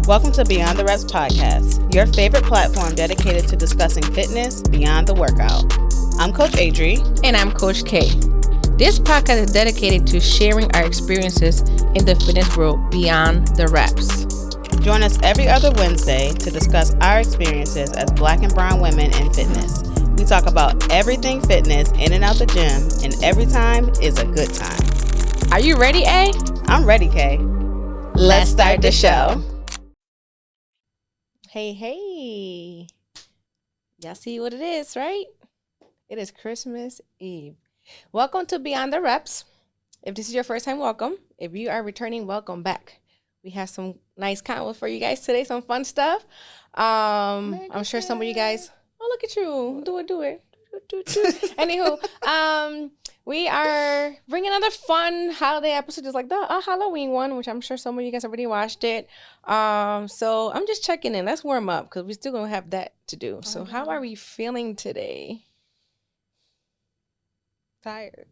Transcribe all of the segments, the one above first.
Welcome to Beyond the Reps podcast, your favorite platform dedicated to discussing fitness beyond the workout. I'm Coach Adri. And I'm Coach K. This podcast is dedicated to sharing our experiences in the fitness world beyond the reps. Join us every other Wednesday to discuss our experiences as Black and brown women in fitness. We talk about everything fitness in and out the gym, and every time is a good time. Are you ready, A? I'm ready, K. Let's start the show. Hey. Y'all see what it is, right? It is Christmas Eve. Welcome to Beyond the Reps. If this is your first time, welcome. If you are returning, welcome back. We have some nice content for you guys today, some fun stuff. I'm sure some of you guys, oh, look at you. Do it. Anywho, we are bringing another fun holiday episode, just like the Halloween one, which I'm sure some of you guys already watched it. So I'm just checking in. Let's warm up because we still gonna have that to do. So how are we feeling today? Tired.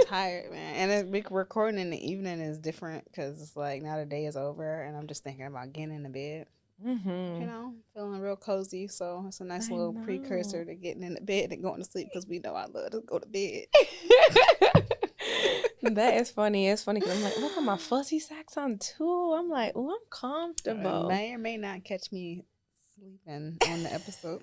Tired, man. And recording in the evening is different because it's like now the day is over and I'm just thinking about getting in the bed. You know, feeling real cozy. So it's a nice little precursor to getting in the bed and going to sleep because we know I love to go to bed. That is funny. It's funny because I'm like, look at my fuzzy socks on too. I'm like, oh, I'm comfortable. May or may not catch me sleeping on the episode.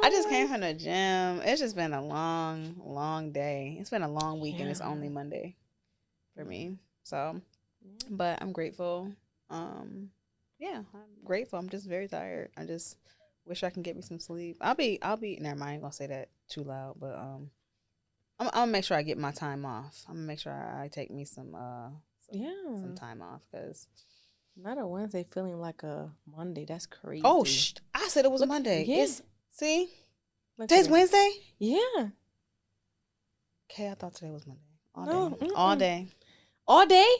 I just came from the gym. It's just been a long day. It's been a long week and it's only Monday for me. So, but I'm grateful. I'm grateful. I'm just very tired. I just wish I can get me some sleep. I'll be never mind, I ain't gonna say that too loud, but I'm gonna make sure I get my time off. I'm gonna make sure I take me some time off because not a Wednesday feeling like a Monday. That's crazy. Oh, I said it was a Monday. Yeah. See? Today's Wednesday? Yeah. Okay, I thought today was Monday. All day. All day?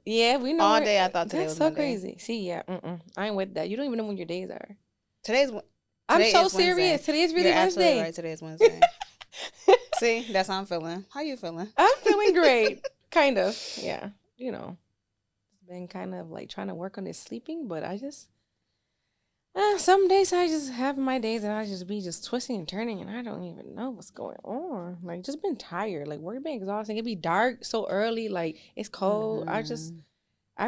Yeah, we know. All day I thought today was Monday. That's so crazy. See, yeah, I ain't with that. You don't even know when your days are. I'm so serious. Today is really You're Wednesday. Absolutely right. Today is Wednesday. See, that's how I'm feeling. How you feeling? I'm feeling great. Kind of. Yeah. You know, it's been kind of like trying to work on this sleeping, but I just, some days I just have my days and I just be just twisting and turning and I don't even know what's going on. Like, just been tired. Like, work been exhausting. It be dark so early. Like, it's cold. I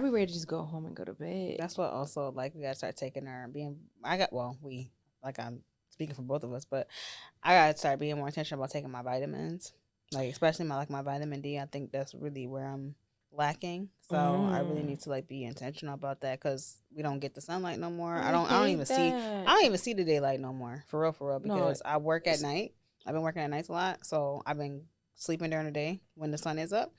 be ready to just go home and go to bed. That's what also, like, we got to start taking I'm speaking for both of us, but I got to start being more intentional about taking my vitamins. Like, especially my vitamin D. I think that's really where I'm lacking. So I really need to like be intentional about that because we don't get the sunlight no more. I don't even see the daylight no more. For real, because I work at night. I've been working at nights a lot. So I've been sleeping during the day when the sun is up.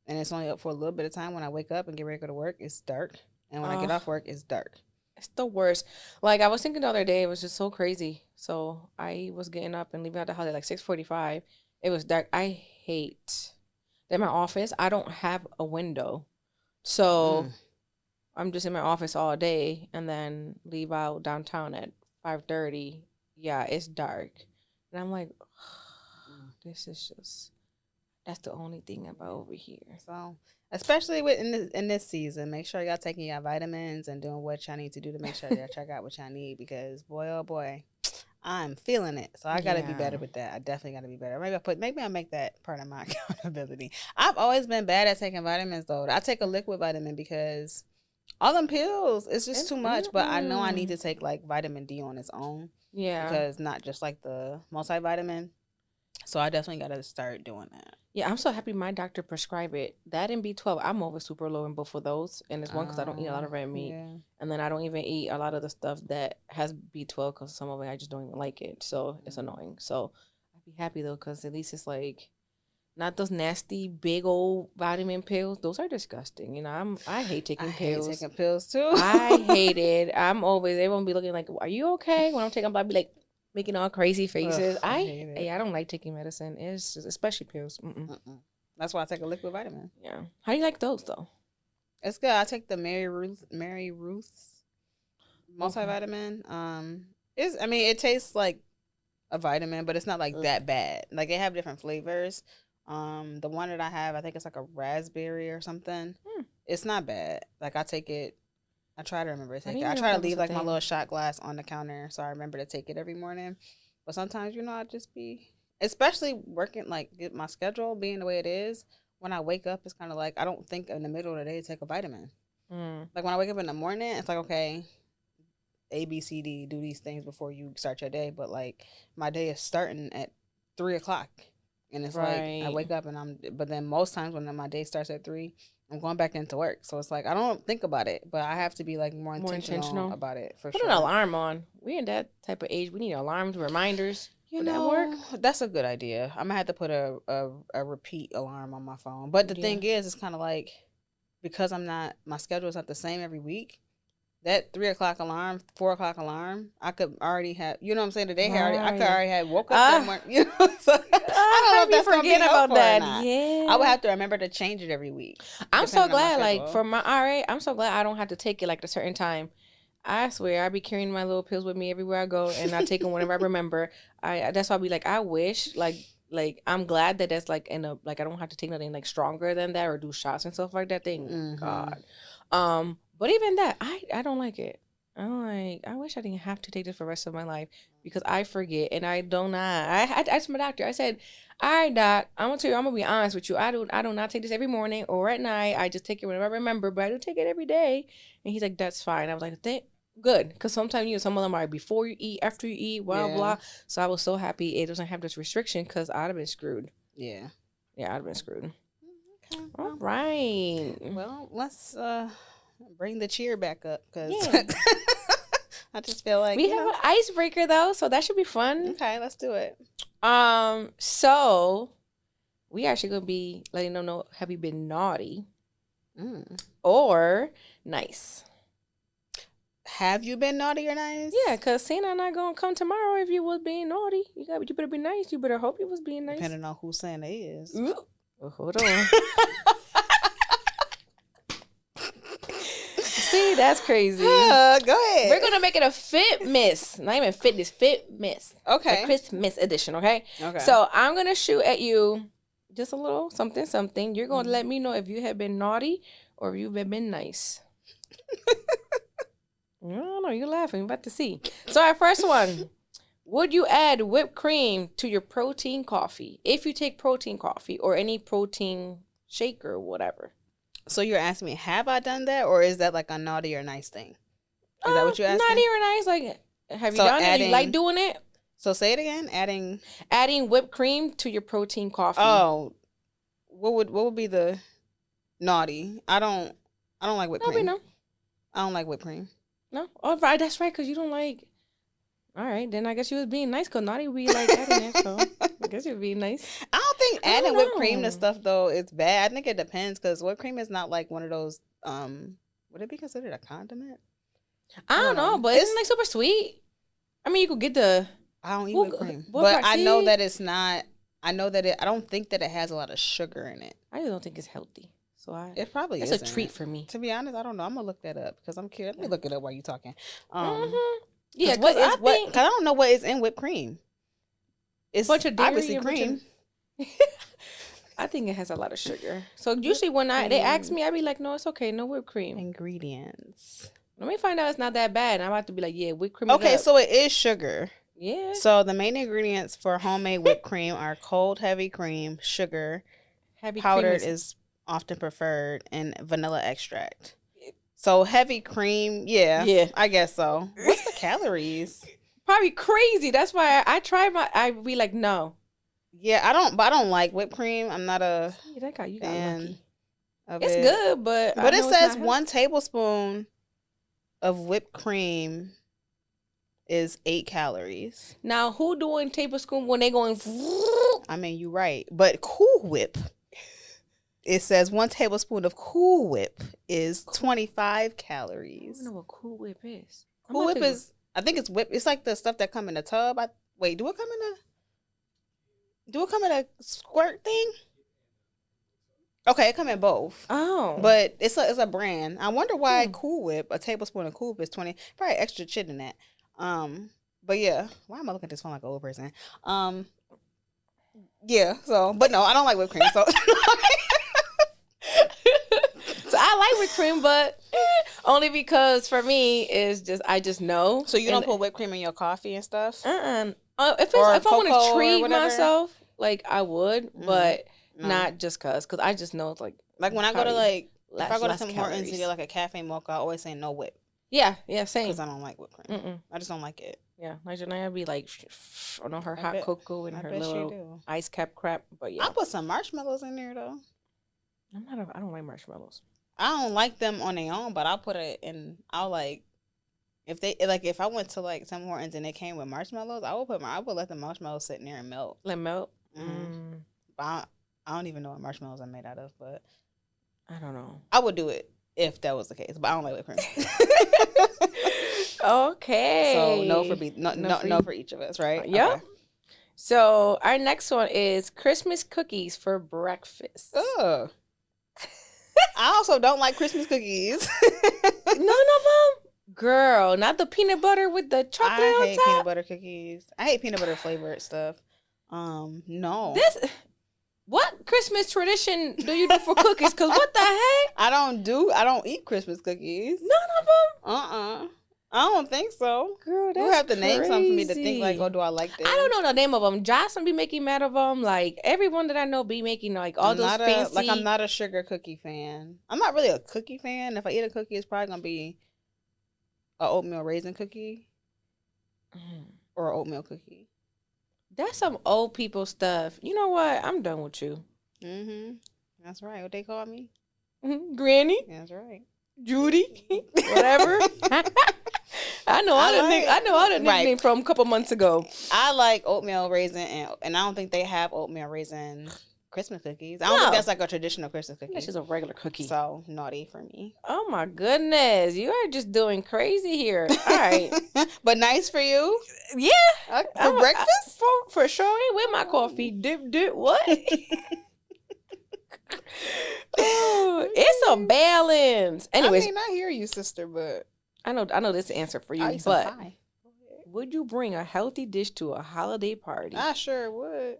And it's only up for a little bit of time. When I wake up and get ready to go to work, it's dark. And when I get off work, it's dark. It's the worst. Like, I was thinking the other day, it was just so crazy. So I was getting up and leaving out the house at like 6:45. It was dark. I hate in my office, I don't have a window. So I'm just in my office all day and then leave out downtown at 5:30. Yeah, it's dark. And I'm like, this is just, that's the only thing about over here. So, especially in this season, make sure y'all taking your vitamins and doing what y'all need to do to make sure y'all check out what y'all need because boy, oh boy, I'm feeling it. So I got to be better with that. I definitely got to be better. Maybe I'll make that part of my accountability. I've always been bad at taking vitamins, though. I take a liquid vitamin because all them pills, it's just too much. But I know I need to take, like, vitamin D on its own. Yeah. Because not just, like, the multivitamin. So I definitely got to start doing that. Yeah, I'm so happy my doctor prescribed it. That and B12, I'm over super low in both of those. And it's one because I don't eat a lot of red meat. Yeah. And then I don't even eat a lot of the stuff that has B12 because some of it I just don't even like it. So it's annoying. So I'd be happy though because at least it's like not those nasty big old vitamin pills. Those are disgusting. You know, I hate taking pills. I hate taking pills too. I hate it. Everyone be looking like, are you okay? When I'm taking them, I'll be like, making all crazy faces. Ugh, I hate it. I don't like taking medicine. It's just, especially pills. That's why I take a liquid vitamin. Yeah. How do you like those though? It's good. I take the Mary Ruth's multivitamin. It tastes like a vitamin, but it's not like that bad. Like they have different flavors. The one that I have, I think it's like a raspberry or something. It's not bad. Like I take it. I try to remember to take it. I try to leave like my little shot glass on the counter so I remember to take it every morning. But sometimes, I just be, especially working like get my schedule being the way it is. When I wake up, it's kind of like I don't think in the middle of the day to take a vitamin. Like when I wake up in the morning, it's like okay, A, B, C, D, do these things before you start your day. But like my day is starting at 3 o'clock, and it's like I wake up and but then most times when my day starts at 3, I'm going back into work. So it's like I don't think about it, but I have to be like more intentional about it for sure. Put an alarm on. We in that type of age. We need alarms, reminders. Would that work? That's a good idea. I'm gonna have to put a repeat alarm on my phone. But the thing is, it's kind of like because my schedule is not the same every week. That 3 o'clock alarm, 4 o'clock alarm, I could already have. You know what I'm saying? Today, I could already have woke up that morning. You know, so I don't know if that's forget about that. Yeah, I would have to remember to change it every week. I'm so glad, like for my RA, I'm so glad I don't have to take it like at a certain time. I swear, I be carrying my little pills with me everywhere I go, and I take them whenever I remember. That's why I be like, I wish like I'm glad that that's like in a like I don't have to take nothing like stronger than that or do shots and stuff like that. Thank God. But even that, I don't like it. I wish I didn't have to take this for the rest of my life because I forget and I don't not. I asked my doctor. I said, "All right, doc, I'm gonna tell you. I'm gonna be honest with you. I do not take this every morning or at night. I just take it whenever I remember, but I do take it every day." And he's like, "That's fine." I was like, "Good," because sometimes some of them are before you eat, after you eat, blah. So I was so happy it doesn't have this restriction because I'd have been screwed. Yeah, I'd have been screwed. Okay. All right. Well, let's bring the cheer back up because I just feel like we have an icebreaker though, so that should be fun. Okay, let's do it. So we actually gonna be letting them know: have you been naughty or nice? Have you been naughty or nice? Yeah, because Santa not gonna come tomorrow if you was being naughty. You better be nice. You better hope you was being nice. Depending on who Santa is. Well, hold on. See, that's crazy. Go ahead. We're gonna make it a fit miss. Not even fitness, fit miss. Okay. The Christmas edition, okay? Okay. So I'm gonna shoot at you just a little something. You're gonna let me know if you have been naughty or if you've been nice. I don't know. You're laughing. I'm about to see. So our first one. Would you add whipped cream to your protein coffee if you take protein coffee or any protein shake or whatever? So you're asking me, have I done that, or is that like a naughty or nice thing? Is that what you're asking? Naughty or nice? Like, have you done it? You like doing it? So say it again. Adding whipped cream to your protein coffee. Oh, what would be the naughty? I don't like whipped cream. No. I don't like whipped cream. No. Oh, right. That's right. Because you don't like. All right, then I guess you was being nice because naughty would be like adding it, so I guess you would be nice. I don't think adding whipped cream to stuff though it's bad. I think it depends because whipped cream is not like one of those. Would it be considered a condiment? I don't know, but it's like super sweet. I mean, you could get the. I don't eat whipped cream, but I know that it's not. I know that I don't think that it has a lot of sugar in it. I just don't think it's healthy. So it probably is. It's a treat for me. To be honest, I don't know. I'm gonna look that up because I'm curious. Let me look it up while you're talking. Yeah, because I don't know what is in whipped cream. It's bunch of dairy obviously cream. I think it has a lot of sugar. So usually when they ask me, I be like, no, it's okay, no whipped cream. Ingredients. Let me find out it's not that bad. And I'm about to be like, yeah, whipped cream. Okay, so it is sugar. Yeah. So the main ingredients for homemade whipped cream are cold, heavy cream, sugar, powdered is often preferred, and vanilla extract. So heavy cream, yeah, I guess so. What's the calories? Probably crazy. That's why I be like, no. Yeah, I don't like whipped cream. I'm not a fan of it. It's good, but it says 1 tablespoon of whipped cream is 8 calories. Now, who doing tablespoon when they going? I mean, you're right, but Cool Whip. It says 1 tablespoon of Cool Whip is 25 calories. I don't know what Cool Whip is. Cool Whip is, I think it's whip. It's like the stuff that come in a tub. Do it come in a squirt thing? Okay, it come in both. Oh. But it's a brand. I wonder why Cool Whip, a tablespoon of Cool Whip is 20, probably extra shit in that. But yeah, why am I looking at this phone like an old person? Yeah. So, but no, I don't like whipped cream. So, So I like whipped cream, but only because for me is just I just know. so you And don't put whipped cream in your coffee and stuff, if I want to cocoa or treat whatever. myself, like I would, Mm, but no. not just cause I just know it's Like when I go to probably if I go to less Tim Hortons and calories. get like a cafe mocha, I always say no whip Yeah, because same. I don't like whipped cream. Mm-mm. I just don't like it. Yeah, like Janaya be like, on her I hot bet. cocoa and I her bet she little do. ice cap crap. But I yeah, put some marshmallows in there though. I don't like marshmallows. I don't like them on their own, but I'll put it in. I'll like if they like if I went to like Tim Hortons and they came with marshmallows, I would let the marshmallows sit in there and melt. Let melt. But I don't even know what marshmallows are made out of, but I don't know. I would do it if that was the case. But I don't like whipped cream. Okay. So no for each of us, right? Yep. Okay. So our next one is Christmas cookies for breakfast. Ugh. I also don't like Christmas cookies. None of them? Girl, not the peanut butter with the chocolate on top? I hate peanut butter cookies. I hate peanut butter flavored stuff. No. What Christmas tradition do you do for cookies? Because what the heck? I don't eat Christmas cookies. None of them? I don't think so. Girl, that's You have to name something for me to crazy. think like, oh, do I like this? I don't know the name of them. Jocelyn be making mad of them. Like, everyone that I know be making, like, all those fancy... I'm not a sugar cookie fan. I'm not really a cookie fan. If I eat a cookie, it's probably going to be a oatmeal raisin cookie or an oatmeal cookie. That's some old people stuff. You know what? I'm done with you. Mm-hmm. That's right. What they call me? Granny? That's right. Judy? Whatever. I know all the nickname from a couple months ago. I like oatmeal raisin, and I don't think they have oatmeal raisin Christmas cookies. I don't think that's like a traditional Christmas cookie. That's just a regular cookie. So naughty for me. Oh my goodness, you are just doing crazy here. All right, but nice for you. Yeah, for breakfast for sure. Ain't with my coffee. Dip. What? Oh, it's a balance. Anyways, I mean, I hear you, sister, but I know this answer for you. But would you bring a healthy dish to a holiday party? I sure would.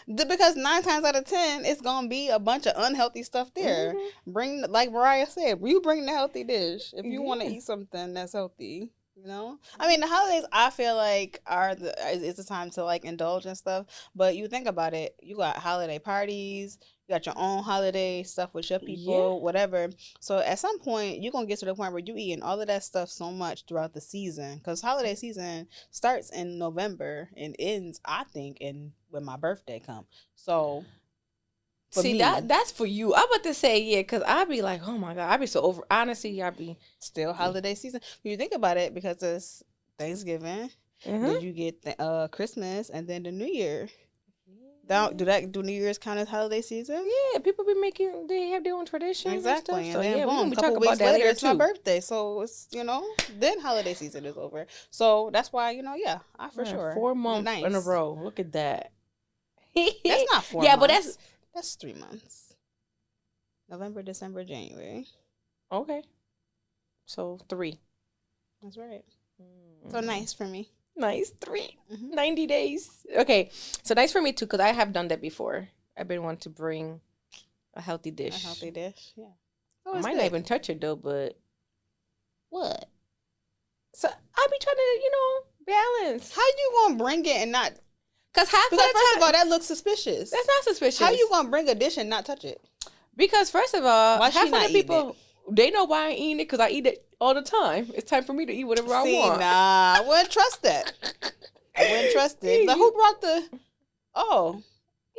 because 9 times out of 10 it's gonna be a bunch of unhealthy stuff there. Bring, like Mariah said, you bring the healthy dish if you want to eat something that's healthy. You know, I mean, the holidays I feel like it's a time to like indulge and stuff. But you think about it, you got holiday parties, you got your own holiday stuff with your people, whatever. So at some point, you're gonna get to the point where you eating all of that stuff so much throughout the season, because holiday season starts in November and ends, I think, when my birthday comes. So. See, that's for you. I'm about to say, yeah, because I'd be like, oh my God, I'd be so over. Honestly, I'd be. Still holiday season. When you think about it, because it's Thanksgiving, then you get the, Christmas, and then the New Year. Do New Year's count as holiday season? Yeah, people they have their own traditions. Exactly. And stuff. And then boom, we couple talk weeks about that later, it's too. my birthday. So it's, then holiday season is over. So that's why, I for sure. 4 months in a row. Look at that. That's not 4 months. Yeah, but that's 3 months. November, December, January. Okay. So 3. That's right. So nice for me. Nice. 3. 90 days. Okay. So nice for me too, because I have done that before. I've been wanting to bring a healthy dish. Yeah. I might not even touch it though, but. What? So I'll be trying to, balance. How you gonna bring it and not? Because first of all, that looks suspicious. That's not suspicious. How you gonna bring a dish and not touch it? Because first of all, half of the people, they know why I ain't eating it, because I eat it all the time. It's time for me to eat whatever I want. Nah, I wouldn't trust that. I wouldn't trust it. Like, who brought the? Oh,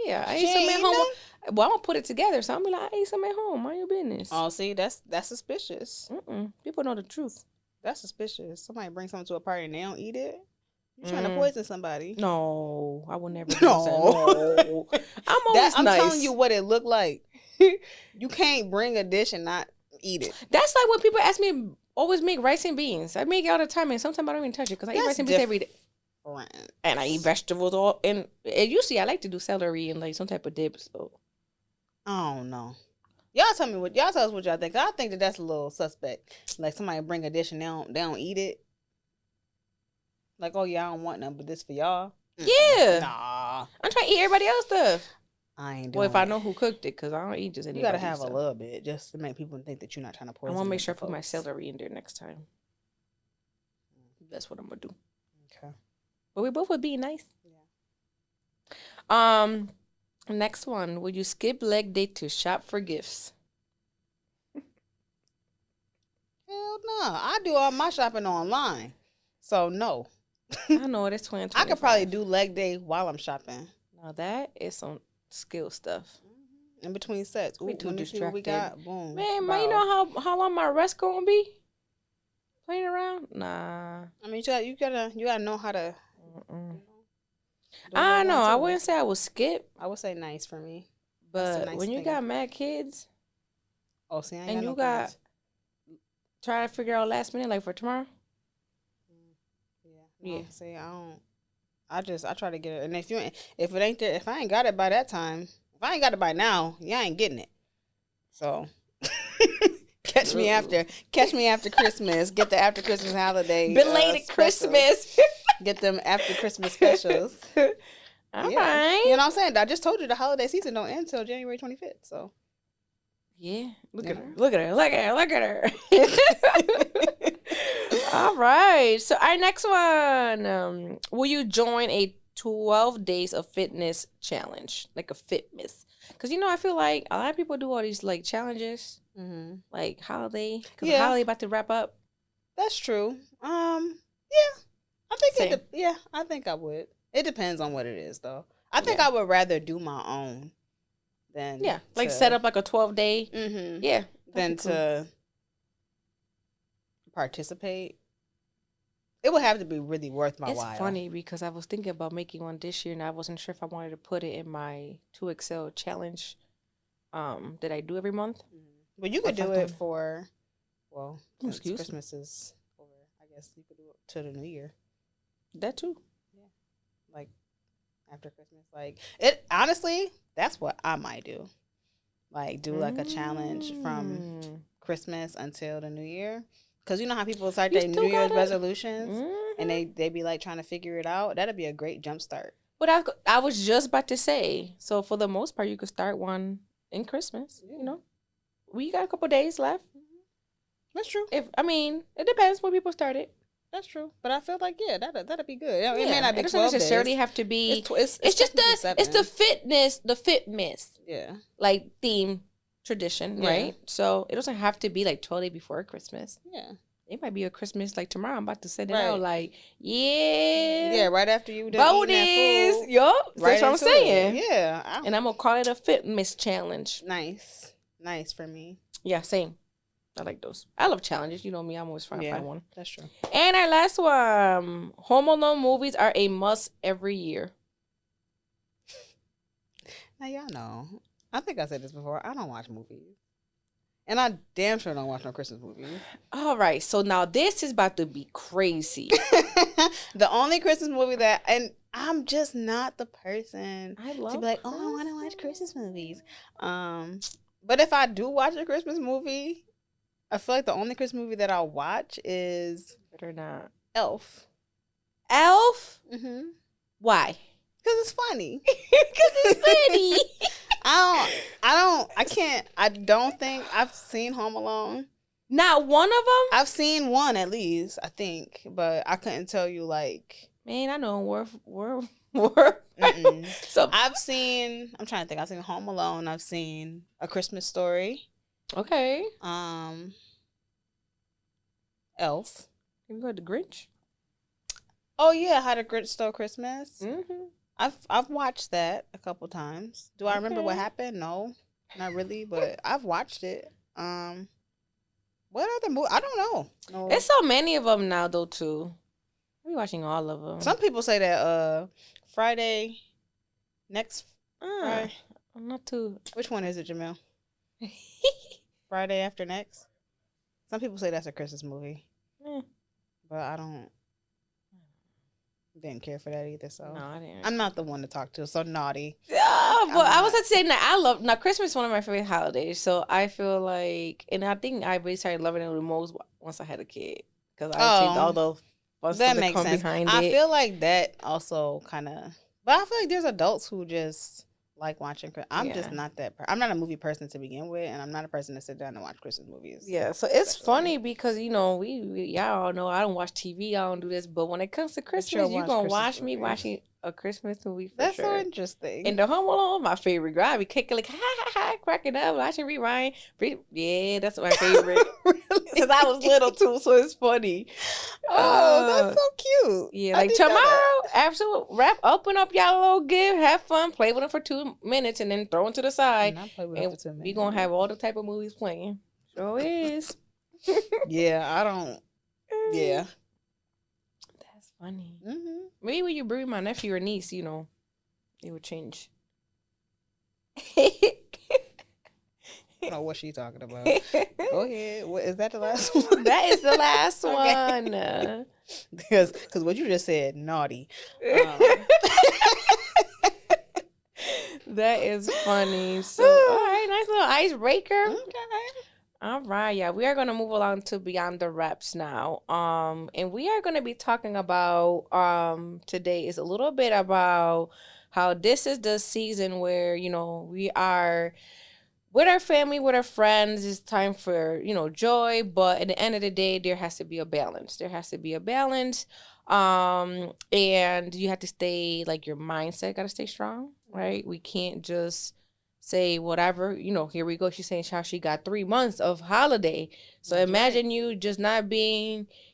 yeah, I ate some at home. Well, I'm gonna put it together, so I'm be like, I ate some at home. Mind your business. Oh, see, that's suspicious. People know the truth. That's suspicious. Somebody brings something to a party and they don't eat it. You're trying to poison somebody. No, I would never. No, I'm always I'm nice. telling you what it looked like. You can't bring a dish and not eat it. That's like when people ask me, always make rice and beans. I make it all the time, and sometimes I don't even touch it because I eat rice and beans every day. And I eat vegetables and usually I like to do celery and like some type of dip. So I don't know. Y'all tell us what y'all think. I think that's a little suspect. Like somebody bring a dish and they don't eat it. Like, oh yeah, I don't want none, but this for y'all. Yeah. Nah, I'm trying to eat everybody else's stuff. I ain't doing Well, if I it. know who cooked it, because I don't eat just You anybody's gotta have stuff. a little bit just to make people think that you're not trying to I poison. want to make sure I the put my folks. celery in there next time. That's what I'm gonna do. Okay. But we both would be nice. Yeah. Next one. Would you skip leg day to shop for gifts? Hell no. I do all my shopping online. So no. I know it's 2025. I could probably do leg day while I'm shopping. Now that is some skill stuff. In between sets. Ooh, We too let me see what we got. distracted. Boom. Man, Bow. you know how long my rest gonna be? Playing around? Nah. I mean, you gotta know how to. I don't know. I wouldn't say I would skip, I would say nice for me. but nice when you thing. got mad kids Oh, see, I ain't and got you no got kids. try to figure out last minute, like for tomorrow. Yeah. Yeah. See, I try to get it, and if it ain't there, if I ain't got it by that time, if I ain't got it by now, you ain't getting it. So. Catch me after Christmas. Get the after Christmas holiday. Belated Christmas. Get them after Christmas specials. All right. You know what I'm saying? I just told you the holiday season don't end until January 25th. So Yeah. Look Yeah. at her. Look at her. Look at her. Look at her. All right. So our next one. Will you join a 12 days of fitness challenge? Like a fitness. Because, I feel like a lot of people do all these like challenges. Like holiday. Because the holiday about to wrap up. That's true. Yeah. I think I would. It depends on what it is though. I think I would rather do my own than set up like a 12-day. Yeah. Than to participate. It would have to be really worth my while. It's funny because I was thinking about making one this year and I wasn't sure if I wanted to put it in my 2XL challenge that I do every month. But you could do it for, since Excuse me. Christmas is over, I guess you could do it to the New Year. That too. Yeah. Like, after Christmas. Like, it, honestly, that's what I might do. Like, do like a challenge from Christmas until the New Year. Because you know how people start their New Year's resolutions and they be like trying to figure it out. That'd be a great jump start. But I was just about to say, so for the most part, you could start one in Christmas, We got a couple days left. That's true. It depends when people start it. That's true. But I feel like that'd be good. It may not be it doesn't 12 necessarily days. have to be. It's just the fitness. Yeah. Like theme tradition, right? So it doesn't have to be like 12 days before Christmas. Yeah. It might be a Christmas like tomorrow. I'm about to send it out like, yeah, right after you done eating that food. Yup. That's what I'm saying. Yeah. And I'm going to call it a fitness challenge. Nice for me. Yeah, same. I like those. I love challenges. You know me. I'm always trying to find one. That's true. And our last one. Home Alone movies are a must every year. Now, y'all know. I think I said this before. I don't watch movies. And I damn sure don't watch no Christmas movies. All right. So now this is about to be crazy. The only Christmas movie that, and I'm just not the person to be like, oh, I want to watch Christmas movies. But if I do watch a Christmas movie, I feel like the only Christmas movie that I'll watch is Better not. Elf. Elf? Mm-hmm. Why? Because it's funny. Because it's funny. I don't think I've seen Home Alone. Not one of them? I've seen one at least, I think, but I couldn't tell you like. Man, I know word. So I'm trying to think. I've seen Home Alone. I've seen A Christmas Story. Okay. Elf. You go to Grinch? Oh yeah, How the Grinch Stole Christmas. Mm-hmm. I've watched that a couple times. Do I remember what happened? No, not really, but I've watched it. What other movie? I don't know. No. There's so many of them now, though. Too. I'm watching all of them. Some people say that Friday, next Friday. I'm not too. Which one is it, Jamil? Friday After Next. Some people say that's a Christmas movie, but I didn't care for that either. So no, I didn't. I'm not the one to talk to. So naughty. Yeah, but I was about to say that Christmas is one of my favorite holidays. So I feel like, and I think I really started loving it the most once I had a kid because I seen all the busted That to makes come sense. behind I it. feel like that also kind of, but I feel like there's adults who just like watching. I'm just Yeah. not that. I'm not a movie person to begin with, and I'm not a person to sit down and watch Christmas movies. Yeah, so it's Especially. funny because we y'all all know I don't watch TV, I don't do this, but when it comes to But you'll Christmas, you watch gonna Christmas watch me movies. watching a Christmas movie for That's so sure. interesting. And the Home Alone, my favorite. Girl, I be kicking like ha ha ha, cracking up, watching rewind. Yeah, that's my favorite. Really? Since I was little too, so it's funny. Oh, that's so cute. Yeah, I like didn't know tomorrow, that. absolute open up y'all little gift, have fun, play with them for 2 minutes, and then throw them to the side. And I play with And them for 2 minutes. we gonna have all the type of movies playing. Sure is. Yeah, I don't. Yeah. That's funny. Mm-hmm. Maybe when you bring my nephew or niece, it would change. I don't know what she's talking about. Go ahead. What is that? The last one? That is the last Okay. one. Because what you just said, naughty. That is funny. So, all right, nice little icebreaker. Okay. All right, yeah, we are gonna move along to Beyond the Reps now. And we are gonna be talking about today is a little bit about how this is the season where we are with our family, with our friends. It's time for joy, but at the end of the day, there has to be a balance. There has to be a balance, and you have to stay like your mindset got to stay strong, right? We can't just say whatever, here we go. She's saying how she got 3 months of holiday. So That's imagine right. you just not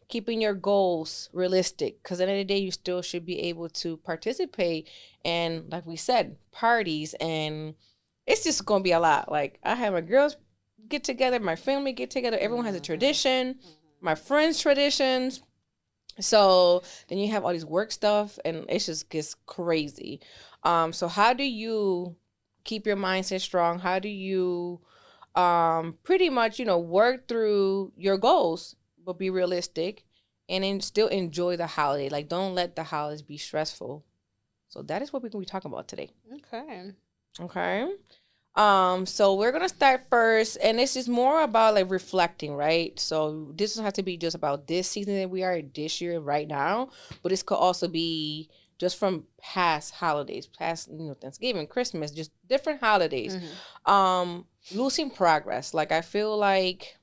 keeping your goals realistic, because at the end of the day, you still should be able to participate. And like we said, parties, and it's just going to be a lot. Like I have my girls get together, my family get together. Everyone has a tradition, my friends' traditions. So then you have all these work stuff, and it just gets crazy. So how do you keep your mindset strong? How do you pretty much work through your goals but be realistic, and then still enjoy the holiday? Like, don't let the holidays be stressful. So that is what we're gonna be talking about today. Okay. So we're gonna start first, and this is more about like reflecting, right? So this doesn't have to be just about this season that we are this year right now, but this could also be just from past holidays, past Thanksgiving, Christmas, just different holidays. Losing progress. Like I feel like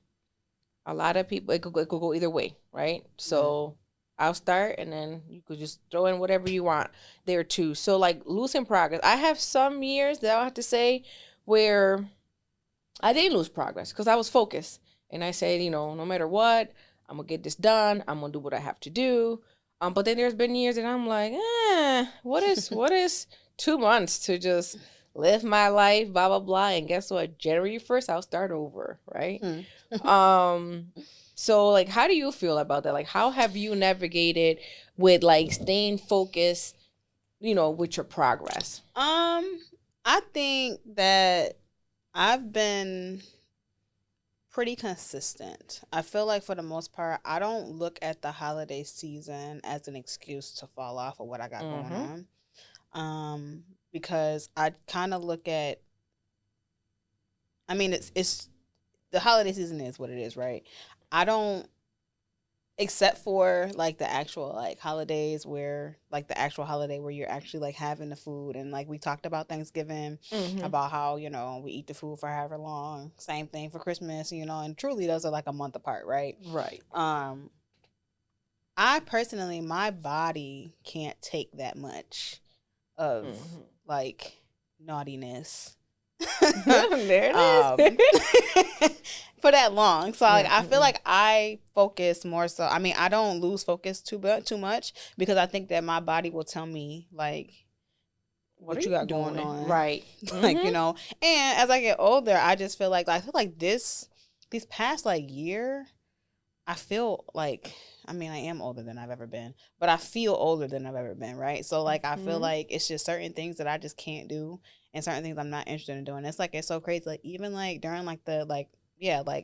a lot of people, it could go either way, right? So I'll start, and then you could just throw in whatever you want there too. So like losing progress. I have some years that I'll have to say where I didn't lose progress because I was focused, and I said, no matter what, I'm gonna get this done. I'm gonna do what I have to do. But then there's been years that I'm like, what is 2 months to just live my life, blah blah blah. And guess what? January 1st, I'll start over, right? So like, how do you feel about that? Like, how have you navigated with like staying focused, with your progress? I think that I've been pretty consistent. I feel like for the most part, I don't look at the holiday season as an excuse to fall off of what I got going on. Because I kind of look at, I mean, it's the holiday season is what it is, right? I don't, except for like the actual like holidays where like the actual holiday where you're actually like having the food, and like we talked about Thanksgiving, about how we eat the food for however long. Same thing for Christmas, and truly those are like a month apart, right? I personally, my body can't take that much of like naughtiness. There it is. For that long. So like I feel like I focus more so. I mean, I don't lose focus too much because I think that my body will tell me like what you got going on. Right. Like, and as I get older, I just feel like these past like year, I feel like, I mean, I am older than I've ever been, but I feel older than I've ever been, right? So like I feel like it's just certain things that I just can't do, and certain things I'm not interested in doing. It's so crazy. Like even like during like the like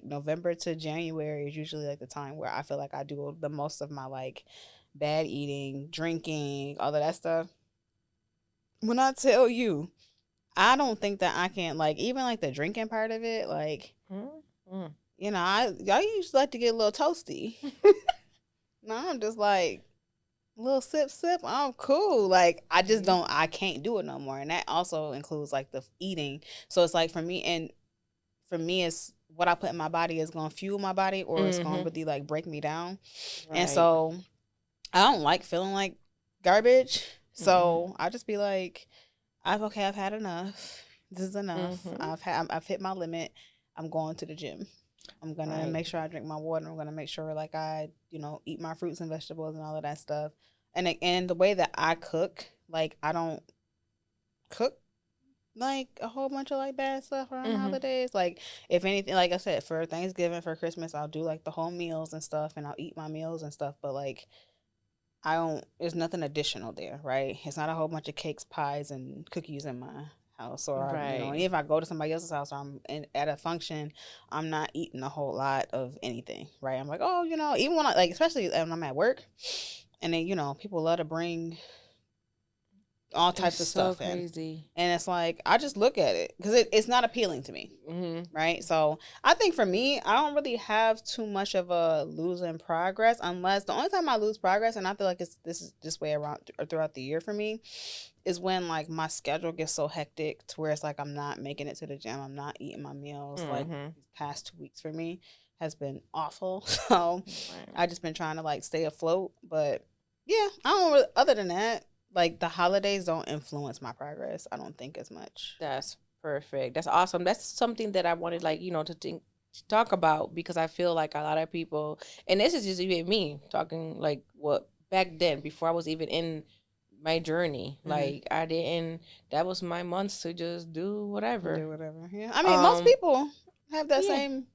November to January is usually like the time where I feel like I do the most of my like bad eating, drinking, all of that stuff. When I tell you, I don't think that I can like even like the drinking part of it, like I used to like to get a little toasty. No, I'm just like little sip, I'm cool. Like I just Mhm. don't, I can't do it no more. And that also includes like the eating. So it's like for me, it's what I put in my body is gonna fuel my body, or it's gonna Mhm. really like break me down. And Right. so I don't like feeling like garbage. Mhm. So I just be like, I've had enough. This is enough. Mhm. I've hit my limit. I'm going to the gym. I'm gonna Right. make sure I drink my water. I'm gonna make sure like I, eat my fruits and vegetables and all of that stuff. And the way that I cook, like I don't cook like a whole bunch of like bad stuff around the Mhm. holidays. Like if anything, like I said, for Thanksgiving, for Christmas, I'll do like the whole meals and stuff, and I'll eat my meals and stuff. But like I don't. There's nothing additional there, right? It's not a whole bunch of cakes, pies, and cookies in my house, or and Right. if I go to somebody else's house or at a function, I'm not eating a whole lot of anything, right? I'm like, oh, even when I like, especially when I'm at work, and then people love to bring all It's types of so stuff in, crazy. and it's like I just look at it because it's not appealing to me, Mhm. right? So I think for me, I don't really have too much of a losing progress, unless the only time I lose progress, and I feel like this is this way around or throughout the year for me, is when like my schedule gets so hectic to where it's like I'm not making it to the gym, I'm not eating my meals. Like Mhm. these past 2 weeks for me has been awful, so Right. I just been trying to like stay afloat. But yeah, I don't. Really, other than that, like the holidays don't influence my progress. I don't think as much. That's perfect. That's awesome. That's something that I wanted, like, to talk about, because I feel like a lot of people, and this is just even me talking, like, what back then, before I was even in my journey, Mm-hmm. like, I didn't, that was my months to just do whatever. Do whatever. Yeah. I mean, most Um, people have that yeah. same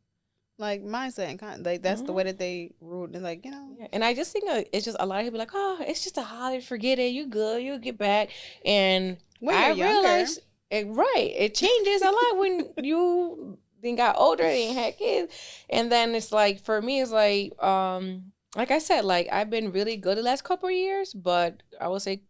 like mindset and kind like that's the way Hmm. that they rule. They're like, Yeah, and I just think it's just a lot of people like, oh, it's just a holiday, forget it, you good, you get back, and when you're I younger. realized right, it changes a lot when you then got older and had kids, and then it's like for me, it's like I said, like I've been really good the last couple of years, but I would say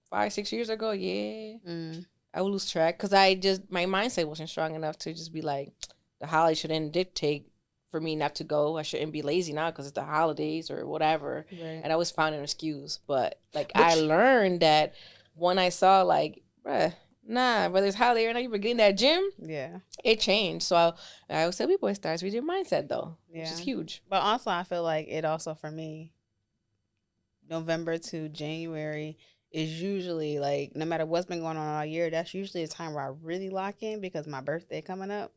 5 6 years ago, yeah, Mm. I would lose track because I just my mindset wasn't strong enough to just be like the holiday shouldn't dictate for me not to go. I shouldn't be lazy now because it's the holidays or whatever. Right. And I always found an excuse. But like I Which learned that when I saw like, bruh, nah, whether it's holiday or not, you begin that gym, yeah. it changed. So I always tell people it starts with your mindset though, which is Yeah. huge. But also I feel like it also for me, November to January is usually like no matter what's been going on all year, that's usually a time where I really lock in because my birthday coming up.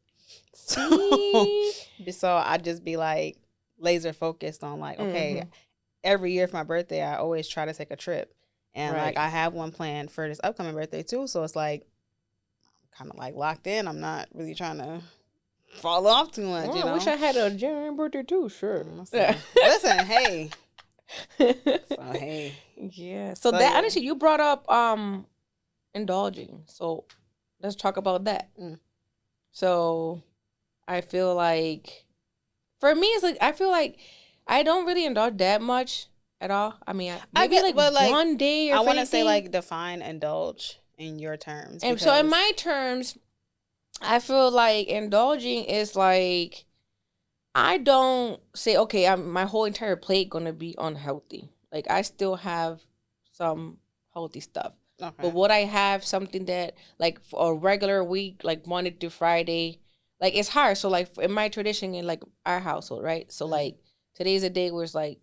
So See? so I just be like laser focused on like, okay, Mm-hmm. every year for my birthday I always try to take a trip. And like Right. I have one planned for this upcoming birthday too. So it's like kind of like locked in. I'm not really trying to fall off too much, Well, I wish I had a January birthday too, sure. So listen, hey. So hey. Yeah. So So that yeah. honestly, you brought up indulging. So let's talk about that. Mm. So I feel like for me, it's like I feel like I don't really indulge that much at all. I mean, I maybe get, like but like one day or I if want to say anything. like define indulge in your terms And so in because my terms, I feel like indulging is like I don't say, okay, my whole entire plate gonna be unhealthy. Like I still have some healthy stuff, but okay. would I have something that like for a regular week, like Monday through Friday, like it's hard. So like in my tradition in like our household, right? So Mm. like today's a day where it's like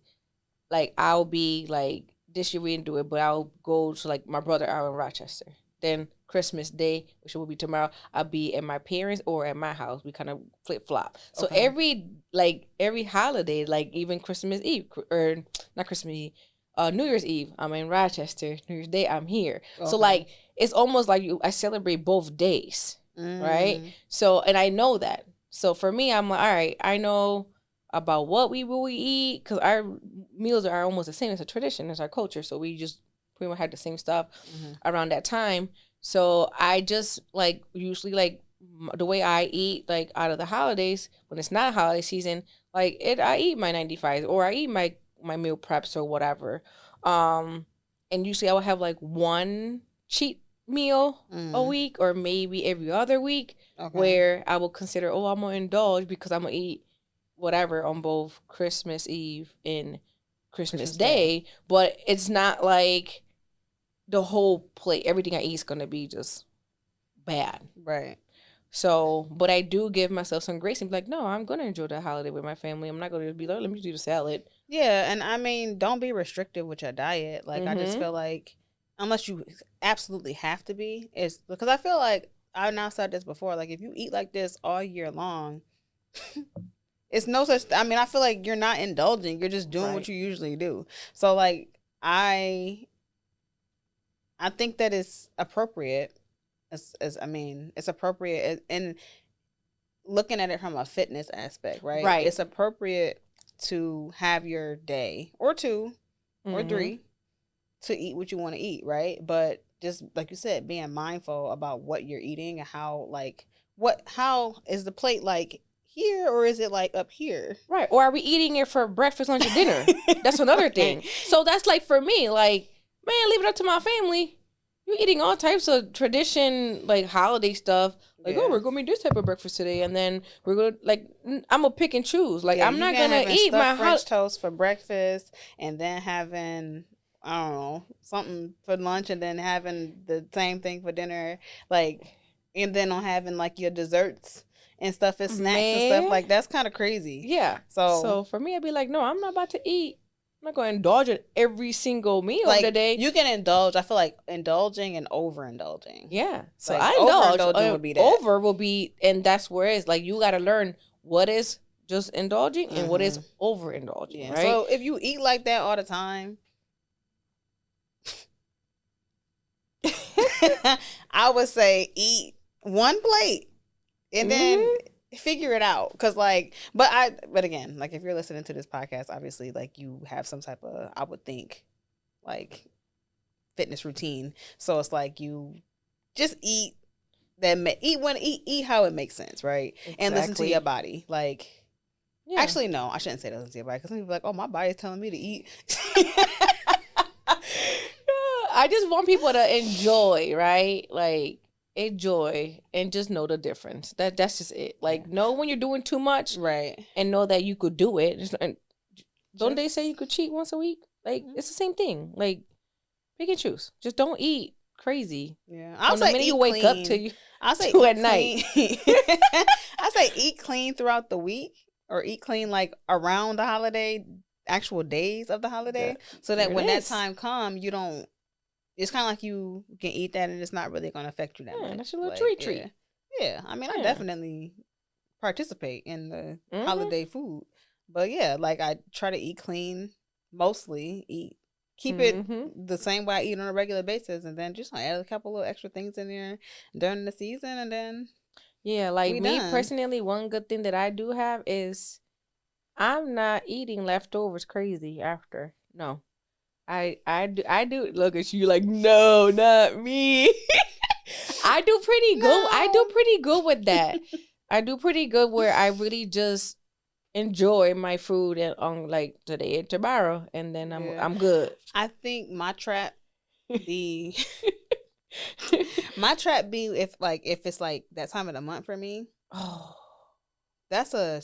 I'll be like this year we didn't do it, but I'll go to like my brother out in Rochester. Then Christmas Day, which will be tomorrow, I'll be at my parents or at my house. We kind of flip flop. So Okay. every holiday, like even Christmas Eve or not Christmas Eve, New Year's Eve, I'm in Rochester. New Year's Day, I'm here. So Okay. like it's almost like I celebrate both days, right? Mm. So and I know that. So for me, I'm like, all right, I know about what we will eat because our meals are almost the same. It's a tradition, it's our culture, so we just pretty much had the same stuff Mm-hmm. around that time. So I just like usually like the way I eat like out of the holidays when it's not holiday season, like it I eat my 95s or I eat my meal preps or whatever. Um, and usually I will have like one cheat meal a Mm. week or maybe every other week Okay. where I will consider, oh, I'm gonna indulge because I'm gonna eat whatever on both Christmas Eve and Christmas Day, but it's not like the whole plate, everything I eat is going to be just bad. Right. So, but I do give myself some grace and be like, no, I'm going to enjoy the holiday with my family. I'm not going to be like, let me do the salad. Yeah, and I mean, don't be restrictive with your diet. Like, I just feel like, unless you absolutely have to be, it's because I feel like I've now said this before. Like, if you eat like this all year long, it's no such. I mean, I feel like you're not indulging. You're just doing what you usually do. So, like, I think that it's appropriate. I mean, it's appropriate in looking at it from a fitness aspect, right? Right. It's appropriate to have your day or two or three to eat what you want to eat, right? But just like you said, being mindful about what you're eating and how is the plate like here or is it like up here? Right. Or are we eating it for breakfast, lunch, and dinner? That's another thing. So that's like for me, like, man, leave it up to my family. You're eating all types of tradition, like holiday stuff. Like, oh, we're going to eat this type of breakfast today. And then we're going to, like, I'm going to pick and choose. Like, I'm not going to eat my French toast for breakfast and then having, I don't know, something for lunch and then having the same thing for dinner. Like, and then on having, like, your desserts and stuff and snacks and stuff. Like, that's kind of crazy. Yeah. So for me, I'd be like, no, I'm not about to eat. I'm not going to indulge in every single meal of the day. You can indulge. I feel like indulging and overindulging. Yeah. So like, I indulge. Overindulging would be that. Over will be, and that's where it's like you got to learn what is just indulging and what is overindulging. Yeah. Right. So if you eat like that all the time, I would say eat one plate and then figure it out. Cause like, but again, like if you're listening to this podcast, obviously like you have some type of, I would think, like fitness routine. So it's like you just eat how it makes sense, right? Exactly. And listen to your body. Like, actually, no, I shouldn't say listen to your body because some people are like, oh, my body's telling me to eat. I just want people to enjoy, right? Like, enjoy and just know the difference. That's just it. Like, know when you're doing too much, right? And know that you could do it. Don't they say you could cheat once a week? Like, it's the same thing. Like, pick and choose. Just don't eat crazy. Yeah, I'll say the minute you wake up to I'll say at night. I say eat clean throughout the week, or eat clean like around the holiday, actual days of the holiday, so that when that time comes, you don't. It's kind of like you can eat that and it's not really going to affect you that much. That's your little like, treat. Yeah. I mean, I definitely participate in the holiday food. But yeah, like I try to eat clean, mostly keep it the same way I eat on a regular basis, and then just add a couple of extra things in there during the season, and then like me personally, one good thing that I do have is I'm not eating leftovers crazy after. No. I do look at you like, no, not me. I do pretty good. I do pretty good with that. I do pretty good where I really just enjoy my food and on like today and tomorrow, and then I'm good. I think my trap be if it's like that time of the month for me. Oh, that's a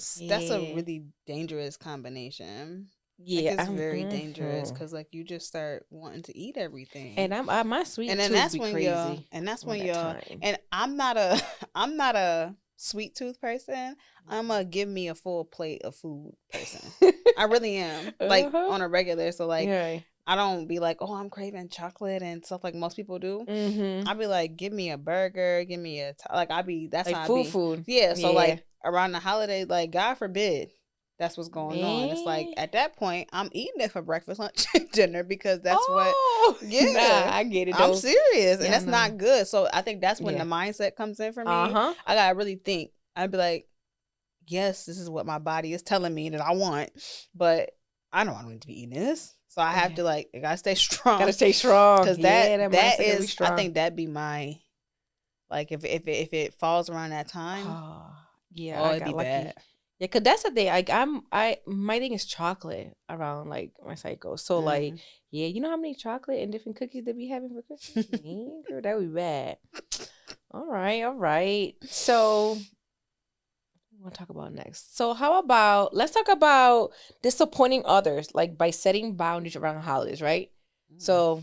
really dangerous combination. Yeah, like it's very dangerous because like you just start wanting to eat everything, and my sweet tooth be crazy. And I'm not a sweet tooth person. I'm a give me a full plate of food person. I really am, like on a regular. So like I don't be like, oh, I'm craving chocolate and stuff like most people do. I'll be like, give me a burger, give me that's like how food. Yeah, so like around the holiday, like God forbid. That's what's going on. It's like at that point, I'm eating it for breakfast, lunch, and dinner because that's what. Yeah, nah, I get it. Though. I'm serious, and that's not good. So I think that's when the mindset comes in for me. I gotta really think. I'd be like, yes, this is what my body is telling me that I want, but I don't want to be eating this. So I have to I gotta stay strong. Gotta stay strong because that is. I think that'd be my. Like if it falls around that time, it'd be lucky. Bad. Yeah, cause that's the thing. Like my thing is chocolate around like my cycle. So like, yeah, you know how many chocolate and different cookies they be having for Christmas? Girl, that would be bad. All right. So want to talk about next? So how about let's talk about disappointing others, like by setting boundaries around holidays, right? Mm. So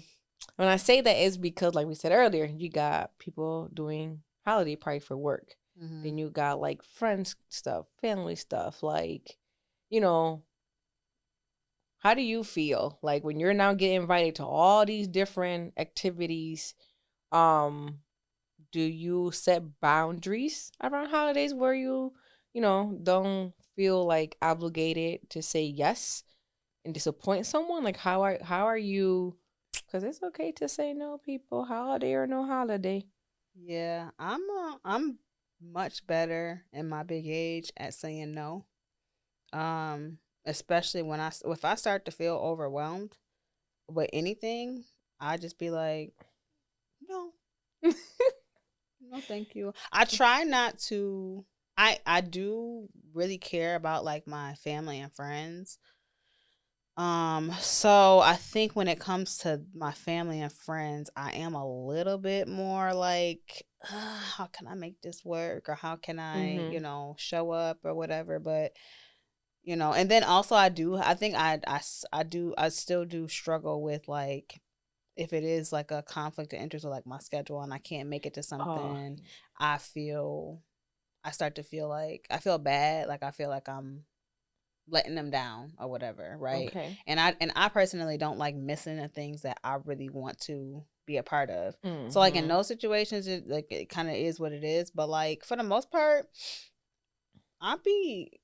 when I say that is because, like we said earlier, you got people doing holiday party for work. Mm-hmm. Then you got like friends stuff, family stuff. Like, you know, how do you feel like when you're now getting invited to all these different activities? Um, do you set boundaries around holidays where you don't feel like obligated to say yes and disappoint someone? Like how are you? Because it's okay to say no, people, holiday or no holiday. Yeah, I'm much better in my big age at saying no. Especially when if I start to feel overwhelmed with anything, I just be like, no, no, thank you. I try not to. I do really care about like my family and friends. So I think when it comes to my family and friends, I am a little bit more like, how can I make this work, or how can I, Mm-hmm. show up or whatever. But and then also I think I still do struggle with like if it is like a conflict of interest with like my schedule and I can't make it to Oh, something, I feel I start to feel like I feel bad, like I feel like I'm letting them down or whatever, right? okay. And I personally don't like missing the things that I really want to be a part of. So like in Mm-hmm. those situations, it kind of is what it is. But like for the most part, I be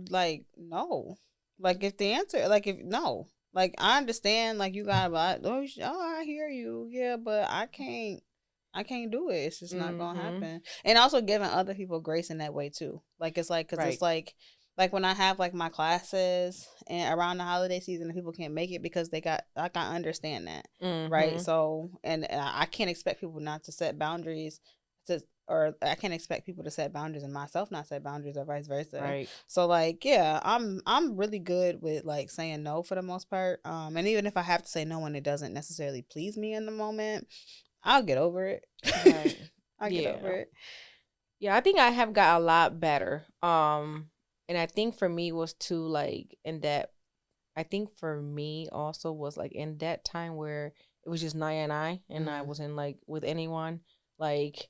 like no, like if the answer like if no, like I understand like you got like oh I hear you, yeah, but I can't do it. It's just not gonna Mm-hmm. happen. And also giving other people grace in that way too. Like it's like because it's Right. like when I have like my classes and around the holiday season and people can't make it because they got like I understand that, right? Mm-hmm. So and I can't expect people not to set boundaries to or I can't expect people to set boundaries and myself not set boundaries or vice versa. Right. So like yeah, I'm really good with like saying no for the most part. And even if I have to say no when it doesn't necessarily please me in the moment, I'll get over it. Right. I'll get over Yeah. it. Yeah, I think I have got a lot better. And I think for me was to like in that I think for me also was like in that time where it was just Naya and I Mm-hmm. wasn't like with anyone. Like